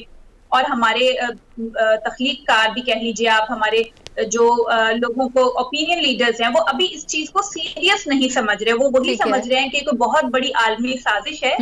और हमारे तख्लीककार भी कह लीजिए आप, हमारे जो लोगों को ओपिनियन लीडर्स हैं, वो अभी इस चीज को सीरियस नहीं समझ रहे। वो वही समझ रहे हैं कि कोई बहुत बड़ी आलमी साजिश है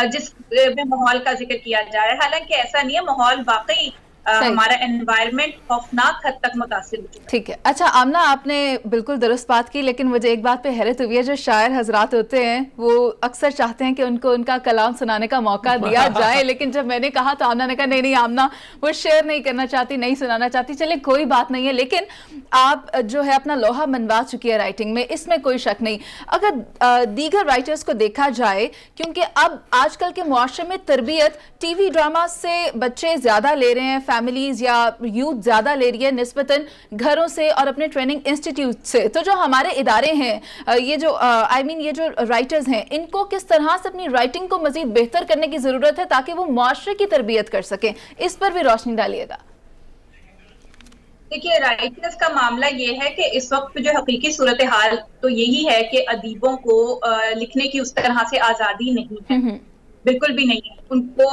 जिसमें माहौल का जिक्र किया जा रहा है। हालांकि ऐसा नहीं है, माहौल वाकई हमारा एनवायरनमेंट खौफनाक हद तक मुतासिर हो चुका है। ठीक है, अच्छा आमना, आपने बिल्कुल दुरुस्त बात की, लेकिन मुझे एक बात पे हैरत हुई है, जो शायर हजरात होते हैं वो अक्सर चाहते हैं कि उनको उनका कलाम सुनाने का मौका दिया जाए, लेकिन जब मैंने कहा तो आमना ने कहा नहीं आमना वो शेयर नहीं करना चाहती, नहीं सुनाना चाहती। चलिए कोई बात नहीं है, लेकिन आप जो है अपना लोहा मनवा चुकी है राइटिंग में, इसमें कोई शक नहीं। अगर दीगर राइटर्स को देखा जाए, क्योंकि अब आजकल के मुआशरे में तरबियत टीवी ड्रामा से बच्चे ज्यादा ले रहे हैं, फैमिलीज या यूथ ज्यादा ले रही है निस्बतन घरों से और अपने ट्रेनिंग इंस्टीट्यूट से। तो जो हमारे इदारे हैं, ये जो ये जो राइटर्स हैं, इनको किस तरह से अपनी राइटिंग को मजीद बेहतर करने की जरूरत है ताकि वो मुआशरे की तरबियत कर सकें, इस पर भी रोशनी डालिएगा। देखिए, राइटर्स का मामला ये है कि इस वक्त जो हकीकी सूरत हाल तो यही है कि अदीबों को लिखने की उस तरह से आजादी नहीं है, बिल्कुल भी नहीं है। उनको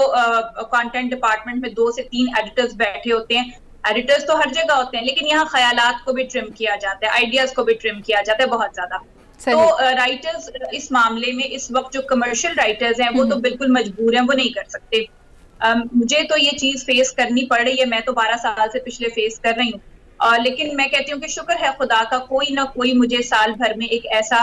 कंटेंट डिपार्टमेंट में 2 से 3 एडिटर्स बैठे होते हैं। एडिटर्स तो हर जगह होते हैं, लेकिन यहाँ ख्यालात को भी ट्रिम किया जाता है, आइडियाज को भी ट्रिम किया जाता है बहुत ज्यादा। तो राइटर्स इस मामले में इस वक्त जो कमर्शियल राइटर्स हैं वो तो बिल्कुल मजबूर हैं, वो नहीं कर सकते। मुझे तो ये चीज फेस करनी पड़ रही है, मैं तो 12 साल से पिछले फेस कर रही हूँ, लेकिन मैं कहती हूँ कि शुक्र है खुदा का, कोई ना कोई मुझे साल भर में एक ऐसा,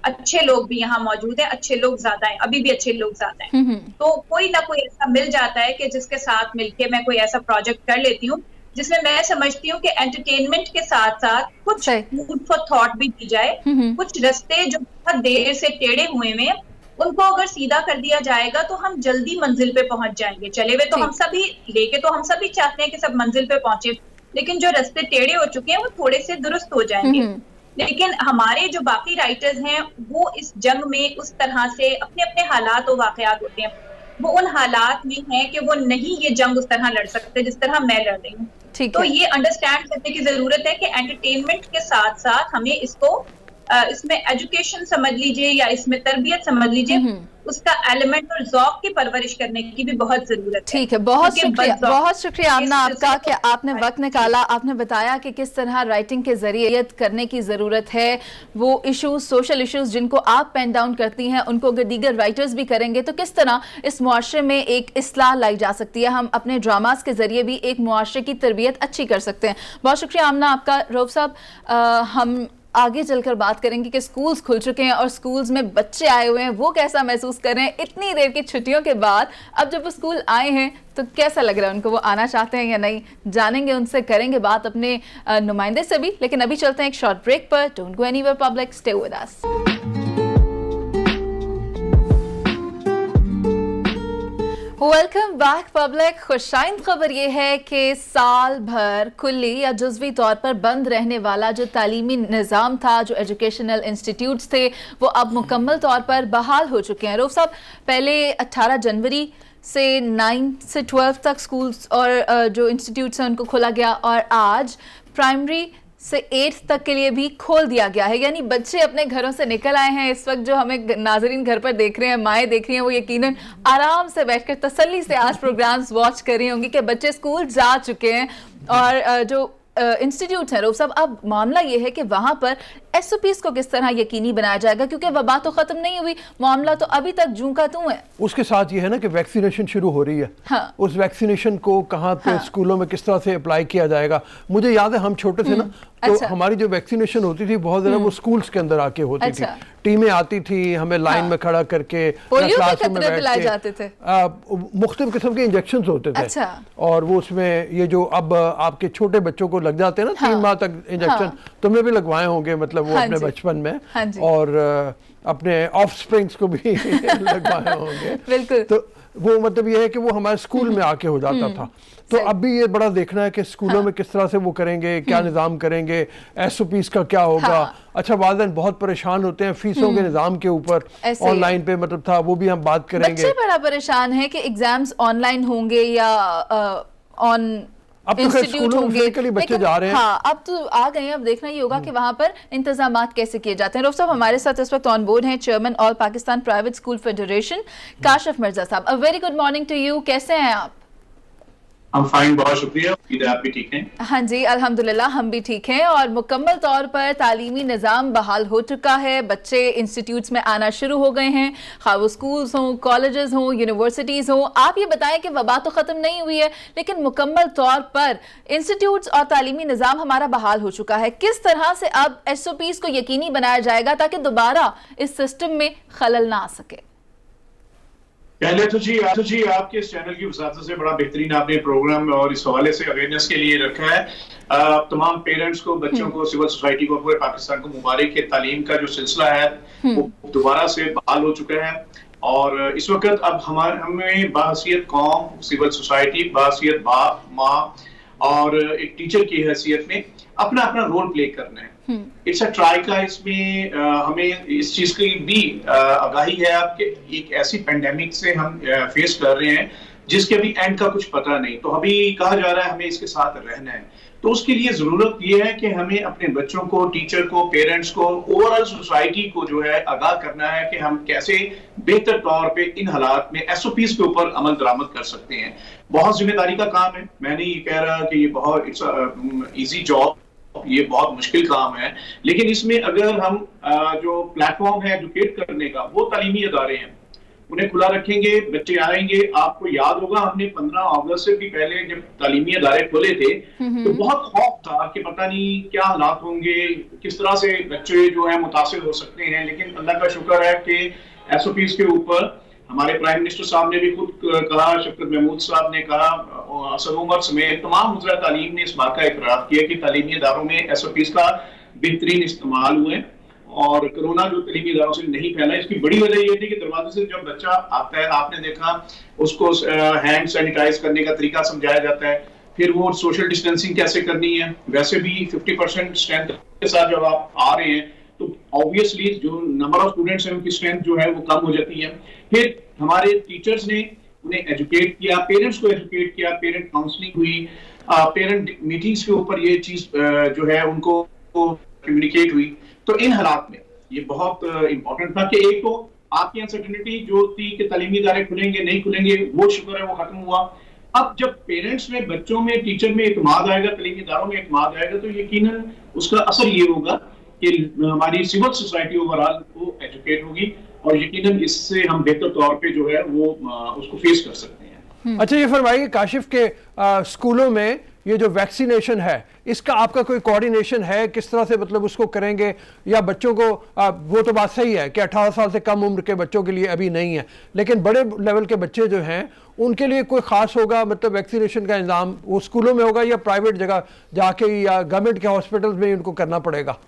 अच्छे लोग भी यहाँ मौजूद हैं, अच्छे लोग ज्यादा हैं, अभी भी अच्छे लोग ज्यादा हैं, तो कोई ना कोई ऐसा मिल जाता है कि जिसके साथ मिलके मैं कोई ऐसा प्रोजेक्ट कर लेती हूँ जिसमें मैं समझती हूँ कि एंटरटेनमेंट के साथ साथ कुछ फूड फॉर थॉट भी दी जाए। कुछ रास्ते जो बहुत देर से टेढ़े हुए हैं उनको अगर सीधा कर दिया जाएगा तो हम जल्दी मंजिल पे पहुंच जाएंगे। चले हुए तो हम सभी लेके तो हम सभी चाहते हैं कि सब मंजिल पे पहुंचे, लेकिन जो रास्ते टेढ़े हो चुके हैं वो थोड़े से दुरुस्त हो जाएंगे। लेकिन हमारे जो बाकी राइटर्स हैं वो इस जंग में उस तरह से अपने अपने हालात और वाकयात होते हैं, वो उन हालात में है कि वो नहीं ये जंग उस तरह लड़ सकते जिस तरह मैं लड़ रही हूँ। तो ये अंडरस्टैंड करने की जरूरत है कि एंटरटेनमेंट के साथ साथ हमें इसको इसमें एजुकेशन समझ लीजिए या इसमें तरबियत समझ लीजिए, उसका एलिमेंट और ज़ौक की परवरिश करने की भी बहुत जरूरत है। ठीक है, बहुत शुक्रिया आमना आपका कि आपने वक्त निकाला, आपने बताया कि किस तरह राइटिंग के जरिए करने की ज़रूरत है। वो इश्यूज, सोशल इश्यूज जिनको आप पेन डाउन करती हैं, उनको अगर दीगर राइटर्स भी करेंगे तो किस तरह इस मुआशरे में एक इस्लाह लाई जा सकती है। हम अपने ड्रामास के जरिए भी एक मुआशरे की तरबियत अच्छी कर सकते हैं। बहुत शुक्रिया आमना आपका। रऊफ साहब, हम आगे चलकर बात करेंगे कि स्कूल्स खुल चुके हैं और स्कूल्स में बच्चे आए हुए हैं, वो कैसा महसूस कर रहे हैं इतनी देर की छुट्टियों के बाद। अब जब वो स्कूल आए हैं तो कैसा लग रहा है उनको, वो आना चाहते हैं या नहीं, जानेंगे उनसे, करेंगे बात अपने नुमाइंदे से भी। लेकिन अभी चलते हैं एक शॉर्ट ब्रेक पर। Don't go anywhere public, stay with us. Welcome back public. खुशाइंद खबर ये है कि साल भर कुल्ली या जुज़वी तौर पर बंद रहने वाला जो तालीमी निज़ाम था, जो एजुकेशनल इंस्टीट्यूट्स थे, वो अब मुकम्मल तौर पर बहाल हो चुके हैं। रऊफ साहब, पहले 18 जनवरी से 9 से 12 तक स्कूल्स और जो इंस्टीट्यूट्स हैं उनको खोला गया, और आज प्राइमरी से 8 तक के लिए भी खोल दिया गया है। यानी बच्चे अपने घरों से निकल आए हैं। इस वक्त जो हमें नाजरीन घर पर देख रहे हैं, माएँ देख रही हैं, वो यकीनन आराम से बैठकर तसल्ली से आज प्रोग्राम्स वॉच कर रही होंगी कि बच्चे स्कूल जा चुके हैं। और जो इंस्टीट्यूट है, रऊफ साहब, अब मामला ये है कि वहाँ पर SOPs को किस तरह यकीनी बनाया जाएगा, क्योंकि वबा तो खत्म नहीं हुई, मामला तो अभी तक जूं का तूं है। उसके साथ ये है ना कि वैक्सीनेशन शुरू हो रही है। हाँ। उस वैक्सीनेशन को कहाँ पे स्कूलों में किस तरह से अप्लाई किया जाएगा। मुझे याद है हम छोटे थे ना, तो हमारी जो वैक्सीनेशन होती थी बहुत ज़्यादा वो स्कूल्स के अंदर आके होती थी। टीमें आती थी, हमें लाइन में खड़ा करके क्लासरूम में बैठ के मुख्तलिफ किस्म के इंजेक्शन होते थे। और वो उसमें ये जो अब आपके छोटे बच्चों को लग जाते हैं ना 3 माह तक इंजेक्शन, तुमने भी लगवाए होंगे, मतलब वो अपने बचपन में, और अपने ऑफस्प्रिंग्स को भी लगवाए होंगे। बिल्कुल। तो वो मतलब ये है कि वो हमारे स्कूल में आके हो जाता था। तो अब भी ये बड़ा देखना है कि स्कूलों में किस तरह से वो करेंगे, क्या निज़ाम करेंगे, SOPs का क्या होगा। अच्छा, वालिदैन बहुत परेशान होते हैं फीसों के निज़ाम के ऊपर, ऑनलाइन पे मतलब था, वो भी हम बात करेंगे। बच्चे बड़ा परेशान है कि एग्जाम्स ऑनलाइन होंगे या ऑन अब तो स्कूलों में फिजिकली बच्चे जा रहे हैं। हाँ, अब तो आ गए हैं। अब देखना ये होगा कि वहाँ पर इंतजामात कैसे किए जाते हैं। रऊफ साहब, हमारे साथ इस वक्त ऑन बोर्ड हैं chairman all Pakistan private school federation Kashif Mirza साहब। A very good morning to you. कैसे हैं आप? हम फाइन, बहुत शुक्रिया। उम्मीद है आप भी ठीक हैं। हाँ जी, अल्हम्दुलिल्लाह हम भी ठीक हैं और मुकम्मल तौर पर तालीमी निज़ाम बहाल हो चुका है। बच्चे इंस्टीट्यूट्स में आना शुरू हो गए हैं, खा वो स्कूल्स हों, कॉलेजेस हों, यूनिवर्सिटीज़ हों। आप ये बताएं कि वबा तो ख़त्म नहीं हुई है, लेकिन मुकम्मल तौर पर इंस्टीट्यूट्स और तालीमी निज़ाम हमारा बहाल हो चुका है। किस तरह से अब SOPs को यकीनी बनाया जाएगा ताकि दोबारा इस सिस्टम में खलल ना आ सके? पहले तो जी आपके इस चैनल की वसात से बड़ा बेहतरीन आपने प्रोग्राम और इस हवाले से अवेयरनेस के लिए रखा है। तमाम पेरेंट्स को, बच्चों को, सिविल सोसाइटी को, पूरे पाकिस्तान को मुबारक है। तालीम का जो सिलसिला है वो दोबारा से बहाल हो चुका है और इस वक्त अब हमें बहैसियत कौम, सिविल सोसाइटी, बहैसियत बाप माँ और एक टीचर की हैसियत में अपना अपना रोल प्ले करना है। इट्स अ ट्राई का, इसमें हमें इस चीज की भी आगाही है आपके, एक ऐसी पेंडेमिक से हम फेस कर रहे हैं जिसके अभी एंड का कुछ पता नहीं। तो अभी कहा जा रहा है हमें इसके साथ रहना है, तो उसके लिए जरूरत ये है कि हमें अपने बच्चों को, टीचर को, पेरेंट्स को, ओवरऑल सोसाइटी को जो है आगाह करना है कि हम कैसे बेहतर तौर पे इन हालात में SOPs के ऊपर अमल दरामद कर सकते हैं। बहुत जिम्मेदारी का काम है, मैं नहीं ये कह रहा कि ये बहुत इट्स इजी जॉब, ये बहुत मुश्किल काम है, लेकिन इसमें अगर हम जो प्लेटफॉर्म है एजुकेट करने का, वो तालीमी अदारे हैं, उन्हें खुला रखेंगे, बच्चे आएंगे। आपको याद होगा हमने 15 अगस्त से भी पहले जब तालीमी अदारे खोले थे तो बहुत खौफ था कि पता नहीं क्या हालात होंगे, किस तरह से बच्चे जो है मुतासिर हो सकते हैं। लेकिन अल्लाह का शुक्र है कि SOPs के ऊपर हमारे प्राइम मिनिस्टर साहब ने भी खुद कहा, शफकत महमूद साहब ने कहा, असद उमर समेत तमाम वज़ीर तालीम ने इस बात का इकरार किया कि तालीमी इदारों में SOPs का बेहतरीन इस्तेमाल हुए और कोरोना जो तालीमी इदारों से नहीं फैला। इसकी बड़ी वजह ये थी कि दरवाजे से जब बच्चा आता है, आपने देखा उसको हैंड सैनिटाइज करने का तरीका समझाया जाता है, फिर वो सोशल डिस्टेंसिंग कैसे करनी है। वैसे भी 50% स्ट्रेंथ के साथ जब आप आ रहे हैं तो ऑब्वियसली जो नंबर ऑफ स्टूडेंट्स हैं उनकी स्ट्रेंथ जो है वो कम हो जाती है। फिर हमारे टीचर्स ने उन्हें एजुकेट किया, पेरेंट्स को एजुकेट किया, पेरेंट काउंसलिंग हुई, पेरेंट मीटिंग्स के ऊपर ये चीज जो है उनको कम्युनिकेट हुई। तो इन हालात में ये बहुत इंपॉर्टेंट था कि एक तो आपकी अनसर्टेनिटी जो थी कि तालीमी इदारे खुलेंगे नहीं खुलेंगे, वो शुक्र है वो खत्म हुआ। अब जब पेरेंट्स में, बच्चों में, टीचर में इत्मीनान आएगा, तालीमी इदारों में इत्मीनान आएगा, तो यकीनन उसका असर ये होगा कि हमारी सिविल सोसाइटी ओवरऑल वो एजुकेट होगी और यकीनन इससे हम बेहतर तौर पे जो है वो उसको फेस कर सकते हैं। अच्छा, ये फरमाइए काशिफ के स्कूलों में ये जो वैक्सीनेशन है, इसका आपका कोई कोऑर्डिनेशन है? किस तरह से मतलब उसको करेंगे? या बच्चों को वो तो बात सही है कि 18 साल से कम उम्र के बच्चों के लिए अभी नहीं है, लेकिन बड़े लेवल के बच्चे जो हैं उनके लिए कोई ख़ास होगा, मतलब वैक्सीनेशन का इंतजाम वो स्कूलों में होगा या प्राइवेट जगह जाके या गवर्नमेंट के हॉस्पिटल में उनको करना पड़ेगा?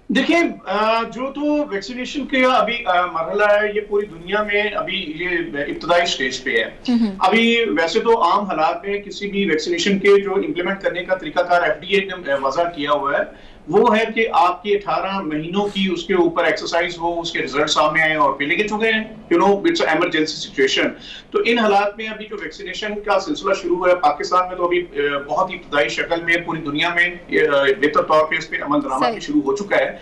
देखिए, जो तो वैक्सीनेशन का अभी मरहला है, ये पूरी दुनिया में अभी ये इब्तदाई स्टेज पे है। अभी वैसे तो आम हालात में किसी भी वैक्सीनेशन के जो इम्प्लीमेंट करने का तरीकाकार FDA ने वज़ा किया हुआ है, वो है कि आपकी 18 महीनों की उसके ऊपर एक्सरसाइज हो, उसके रिजल्ट सामने आए और पहले के चुके हैं, you know, it's emergency situation. तो इन हालात में अभी जो वैक्सीनेशन का सिलसिला शुरू हुआ है पाकिस्तान में, तो अभी बहुत ही इब्तदाई शक्ल में पूरी दुनिया में बेहतर तौर पे इस पे अमल दरामद शुरू हो चुका है।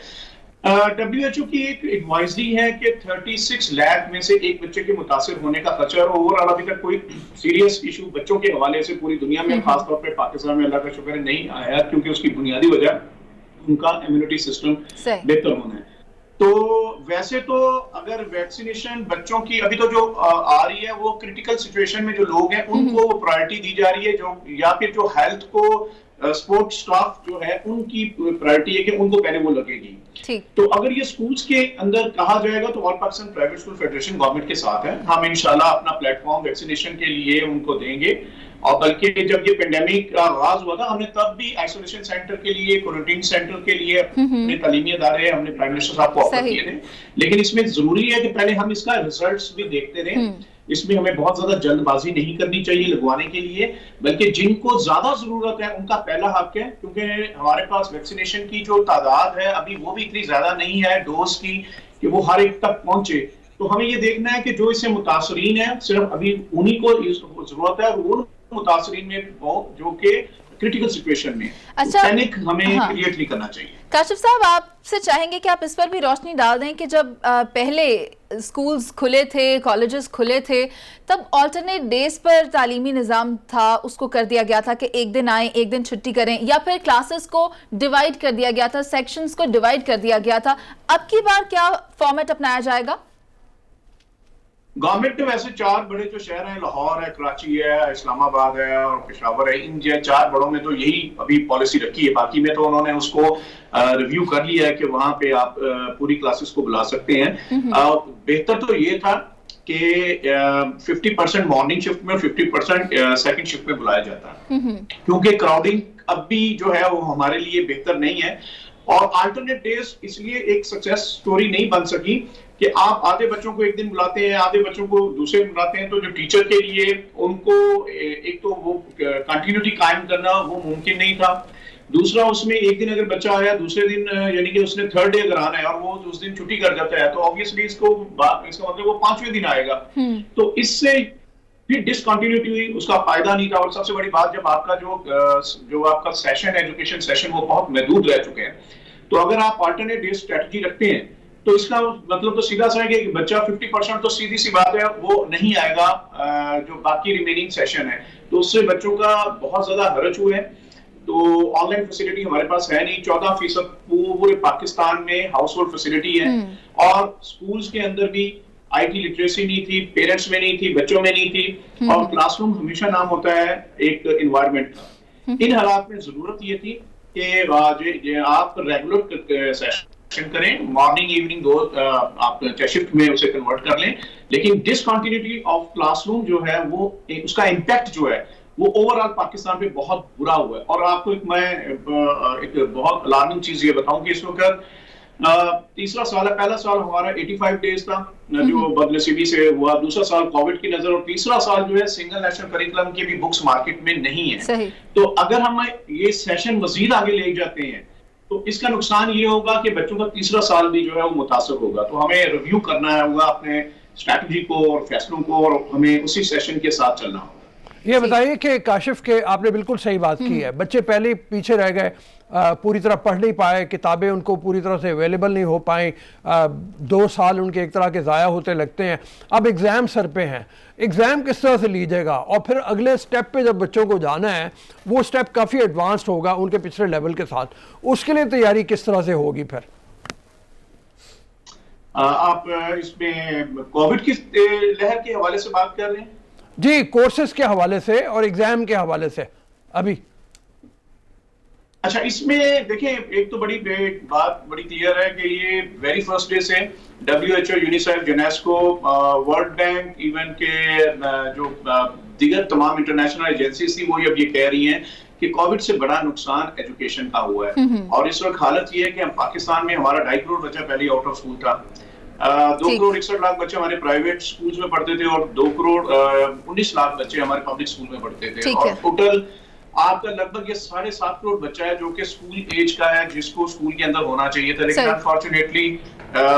WHO की एक एडवाइजरी है कि 36 लाख में से एक बच्चे के मुतासिर होने का खर्चा, और ओवरऑल अभी तक कोई सीरियस इशू बच्चों के हवाले से पूरी दुनिया में, खासतौर पर पाकिस्तान में अल्लाह का शुक्र है नहीं आया, क्योंकि उसकी बुनियादी वजह उनका इम्यूनिटी सिस्टम बेहतर होना है। तो वैसे तो अगर वैक्सीनेशन बच्चों की अभी तो जो आ रही है वो क्रिटिकल सिचुएशन में जो लोग हैं उनको प्रायोरिटी दी जा रही है, जो या फिर जो हेल्थ को स्पोर्ट स्टाफ जो है उनकी प्रायोरिटी है कि उनको पहले वो लगेगी। तो अगर ये स्कूल्स के अंदर कहा जाएगा तो all Pakistan private school federation government के साथ है, हम इंशाल्लाह अपना प्लेटफॉर्म वैक्सीनेशन के लिए उनको देंगे। और बल्कि जब ये पेंडेमिक का आगाज हुआ था, हमने तब भी आइसोलेशन सेंटर के लिए, क्वारंटीन सेंटर के लिए अपने तालीमी अदारे हमने प्राइम मिनिस्टर साहब को ऑफर किए थे। लेकिन इसमें जरूरी है कि पहले हम इसका रिजल्ट्स भी देखते रहे। इसमें हमें बहुत ज्यादा जल्दबाजी नहीं करनी चाहिए लगवाने के लिए, बल्कि जिनको ज्यादा जरूरत है उनका पहला हक है, क्योंकि हमारे पास वैक्सीनेशन की जो तादाद है अभी वो भी इतनी ज्यादा नहीं है डोज की कि वो हर एक तक पहुंचे। तो हमें ये देखना है कि जो इससे मुतासरीन है सिर्फ अभी उन्हीं को जरूरत है, और उन मुतासरीन में जो कि क्रिटिकल सिचुएशन में अच्छा, पैनिक हमें हाँ, क्रिएट नहीं करना चाहिए। काशिफ साहब, आपसे चाहेंगे कि आप इस पर भी रोशनी डाल दें कि जब पहले स्कूल्स खुले थे, कॉलेजेस खुले थे, तब ऑल्टरनेट डेज पर तालीमी निज़ाम था, उसको कर दिया गया था कि एक दिन आएँ एक दिन छुट्टी करें, या फिर क्लासेस को डिवाइड कर दिया गया था, सेक्शंस को डिवाइड कर दिया गया था। अब की बार क्या फॉर्मेट अपनाया जाएगा? गवर्नमेंट ने वैसे 4 बड़े जो शहर हैं, लाहौर है, कराची है, इस्लामाबाद है और पेशावर है, इन 4 बड़ों में तो यही अभी पॉलिसी रखी है। बाकी में तो उन्होंने उसको रिव्यू कर लिया है कि वहां पे आप पूरी क्लासेस को बुला सकते हैं। बेहतर तो ये था कि 50% मॉर्निंग शिफ्ट में और 50% सेकंड शिफ्ट में बुलाया जाता है, क्योंकि क्राउडिंग अब भी जो है वो हमारे लिए बेहतर नहीं है। और अल्टरनेट डेज इसलिए एक सक्सेस स्टोरी नहीं बन सकी कि आप आधे बच्चों को एक दिन बुलाते हैं, आधे बच्चों को दूसरे दिन बुलाते हैं, तो जो टीचर के लिए उनको एक तो वो कंटिन्यूटी कायम करना वो मुमकिन नहीं था। दूसरा, उसमें एक दिन अगर बच्चा आया, दूसरे दिन यानी कि उसने थर्ड डे अगर आना है और वो उस दिन छुट्टी कर जाता है, तो ऑब्वियसली इसका मतलब वो 5वें दिन आएगा। तो इससे फिर डिसकंटिन्यूटी हुई, उसका फायदा नहीं था। और सबसे बड़ी बात, जब आपका जो आपका सेशन है, एजुकेशन सेशन, वो बहुत महदूद रह चुके हैं, तो अगर आप अल्टरनेट डे स्ट्रेटजी रखते हैं तो इसका मतलब तो सीधा सा है कि बच्चा 50% तो सीधी सी बात है वो नहीं आएगा जो बाकी रिमेनिंग सेशन है, तो उससे बच्चों का बहुत ज्यादा हर्ज हुआ है। तो ऑनलाइन फैसिलिटी हमारे पास है नहीं, 14% पूरे पाकिस्तान में हाउस होल्ड फैसिलिटी है, और स्कूल्स के अंदर भी IT लिटरेसी नहीं थी, पेरेंट्स में नहीं थी, बच्चों में नहीं थी, और क्लासरूम हमेशा नाम होता है एक एनवायरनमेंट का। इन हालात में जरूरत ये थी कि आप रेगुलर सेशन करें, मॉर्निंग इवनिंग दो आप शिफ्ट में उसे कन्वर्ट कर लें, लेकिन डिसकंटिन्यूटी ऑफ क्लासरूम जो है वो उसका इम्पैक्ट जो है वो ओवरऑल पाकिस्तान पे बहुत बुरा हुआ है। और आपको मैं एक बहुत अलार्मिंग चीज ये बताऊं कि इस वक्त तीसरा साल है, पहला साल हमारा 85 डेज था जो बदनसीबी से हुआ, दूसरा साल कोविड की नजर, और तीसरा साल जो है सिंगल नेशनल करिकुलम की भी बुक्स मार्केट में नहीं है। तो अगर हम ये सेशन मजीद आगे ले जाते हैं तो इसका नुकसान ये होगा कि बच्चों का तीसरा साल भी जो है वो मुतासर होगा। तो हमें रिव्यू करना होगा अपने स्ट्रैटेजी को और फैसलों को, और हमें उसी सेशन के साथ चलना होगा। ये बताइए कि काशिफ के आपने बिल्कुल सही बात की है, बच्चे पहले पीछे रह गए, पूरी तरह पढ़ नहीं पाए, किताबें उनको पूरी तरह से अवेलेबल नहीं हो पाई, 2 साल उनके एक तरह के ज़ाया होते लगते हैं। अब एग्ज़ाम सर पे हैं, एग्ज़ाम किस तरह से लीजिएगा, और फिर अगले स्टेप पे जब बच्चों को जाना है वो स्टेप काफ़ी एडवांस्ड होगा उनके पिछले लेवल के साथ, उसके लिए तैयारी किस तरह से होगी? फिर आप इसमें कोविड की लहर के हवाले से बात कर रहे हैं? जी, कोर्सेज के हवाले से और एग्जाम के हवाले से अभी। अच्छा, इसमें देखिए एक तो बात बड़ी क्लियर है कि ये वेरी फर्स्ट डे से WHO, UNICEF, UNESCO, world bank, even के जो दीगर तमाम इंटरनेशनल एजेंसीज थी वो अब ये कह रही हैं कि कोविड से बड़ा नुकसान एजुकेशन का हुआ है। और इस वक्त हालत ये है कि हम पाकिस्तान में हमारा 2.5 करोड़ बच्चा पहले आउट ऑफ स्कूल था, 2 करोड़ 61 लाख बच्चे हमारे प्राइवेट स्कूल्स में पढ़ते थे, और 2 करोड़ 19 लाख बच्चे हमारे पब्लिक स्कूल में पढ़ते थे, और टोटल आपका लगभग ये 7.5 करोड़ बच्चा है जो कि स्कूल एज का है, जिसको स्कूल के अंदर होना चाहिए था, लेकिन अनफॉर्चुनेटली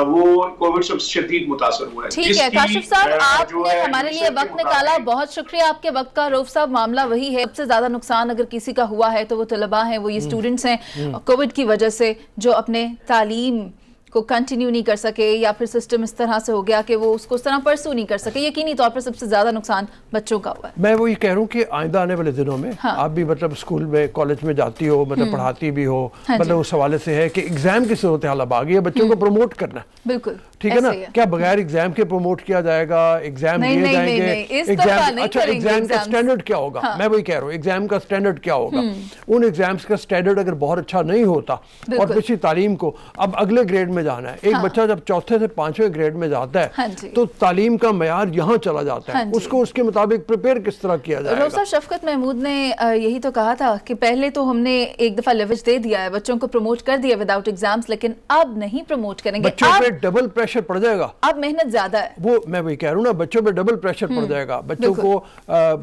वो कोविड से शदीद मुतासर हुआ है। ठीक है काशिफ साहब, आपने हमारे लिए वक्त निकाला, बहुत शुक्रिया आपके वक्त का। रऊफ साहब, मामला वही है, सबसे ज्यादा नुकसान अगर किसी का हुआ है तो वो तलबा हैं, वो ये स्टूडेंट्स हैं कोविड की वजह से, जो अपने तालीम को कंटिन्यू नहीं कर सके, या फिर सिस्टम इस तरह से हो गया कि वो उसको उस तरह परसू नहीं कर सके। यकीनी तौर पर सबसे ज्यादा नुकसान बच्चों का हुआ है। मैं वो ये कह रहा हूँ कि आइंदा आने वाले दिनों में आप भी मतलब स्कूल में, कॉलेज में जाती हो, मतलब पढ़ाती भी हो, मतलब उस हवाले से है कि एग्जाम की सूरत हाल अब आ गई है, बच्चों को प्रमोट करना, बिल्कुल ठीक है ना? क्या बगैर एग्जाम के प्रमोट किया जाएगा? एग्जाम दिए जाएंगे, एग्जाम, अच्छा एग्जाम का स्टैंडर्ड क्या होगा? मैं वही कह रहा हूँ, एग्जाम का स्टैंडर्ड क्या होगा? उन एग्जाम्स का स्टैंडर्ड अगर बहुत अच्छा नहीं होता और पिछली तालीम को अब अगले ग्रेड में जाना है, एक बच्चा जब 4थे से 5वें ग्रेड में जाता है तो तालीम का मयार यहाँ चला जाता है, उसको उसके मुताबिक प्रिपेयर किस तरह किया जाएगा? रऊफ साहब, शफकत महमूद ने यही तो कहा था कि पहले तो हमने एक दफा लेवरेज दे दिया है, बच्चों को प्रमोट कर दिया विदाउट एग्जाम्स, लेकिन अब नहीं प्रमोट करेंगे, बच्चों पे डबल प्रेशर पड़ जाएगा, अब मेहनत ज्यादा है। वो मैं वही कह रहा हूँ ना, बच्चों पे डबल प्रेशर पड़ जाएगा। बच्चों को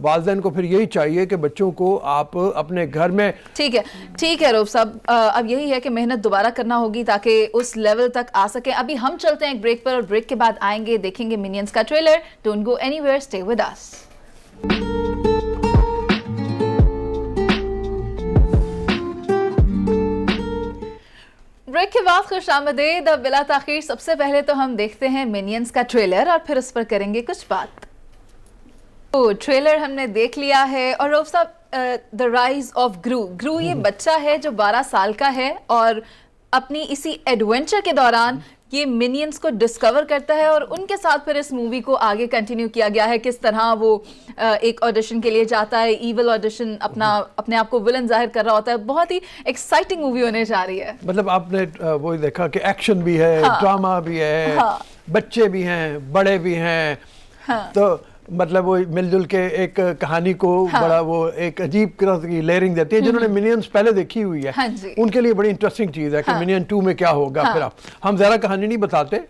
वालिदैन को फिर यही चाहिए कि बच्चों को आप अपने घर में, ठीक है रऊफ साहब, अब यही है कि मेहनत दोबारा करना होगी ताकि उस लेवल तक आ सके। अभी हम चलते हैं एक ब्रेक पर, और ब्रेक के बाद आएंगे, देखेंगे मिनियंस का trailer. Don't go anywhere, stay with us. Break के बाद खुशामदीद। अब बिला ताखीर सबसे पहले तो हम देखते हैं मिनियंस का ट्रेलर और फिर उस पर करेंगे कुछ बात। तो ट्रेलर हमने देख लिया है और रऊफ साहब द राइज ऑफ ग्रू ये बच्चा है जो 12 साल का है और अपनी इसी एडवेंचर के दौरान ये मिनियंस को डिस्कवर करता है और उनके साथ फिर इस मूवी को आगे कंटिन्यू किया गया है। किस तरह वो एक ऑडिशन के लिए जाता है, ईविल ऑडिशन, अपने आप को विलन जाहिर कर रहा होता है। बहुत ही एक्साइटिंग मूवी होने जा रही है। मतलब आपने वो देखा कि एक्शन भी है, ड्रामा भी है, बच्चे भी हैं, बड़े भी हैं, तो मतलब वो मिलजुल के एक कहानी को बड़ा वो एक अजीब तरह की लेयरिंग देती है। जिन्होंने मिनियंस पहले देखी हुई है उनके लिए बड़ी इंटरेस्टिंग चीज है कि मिनियन 2 में क्या होगा। फिर हम ज़्यादा कहानी नहीं बताते,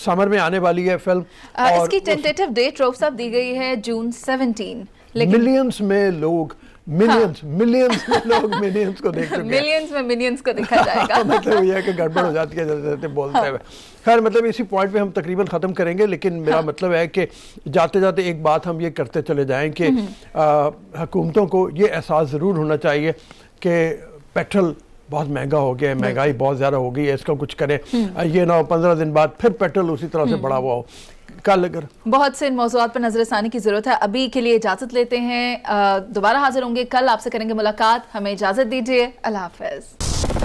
समर में आने वाली है फिल्म। और इसकी टेंटेटिव डेट रऊफ साहब दी गई है जून 17। मिलियंस में लोग मिलियंस में लोग मिनियंस को देख चुके हैं। मिलियंस में मिनियंस को देखा जाएगा। मतलब ये है कि गड़बड़ हो जाती है जैसे बोलते हुए। खैर मतलब इसी पॉइंट पे हम तकरीबन ख़त्म करेंगे, लेकिन मेरा मतलब है कि जाते जाते एक बात हम ये करते चले जाएं कि हुकूमतों को ये एहसास ज़रूर होना चाहिए कि पेट्रोल बहुत महंगा हो गया है, महंगाई बहुत ज़्यादा हो गई है, इसका कुछ करें। ये ना हो 15 दिन बाद फिर पेट्रोल उसी तरह से बढ़ा हुआ हो। कल अगर बहुत से इन मौज़ूआत पर नजरसानी की ज़रूरत है। अभी के लिए इजाज़त लेते हैं, दोबारा हाजिर होंगे कल, आपसे करेंगे मुलाकात। हमें इजाज़त दीजिए, अल्लाह हाफ़िज़।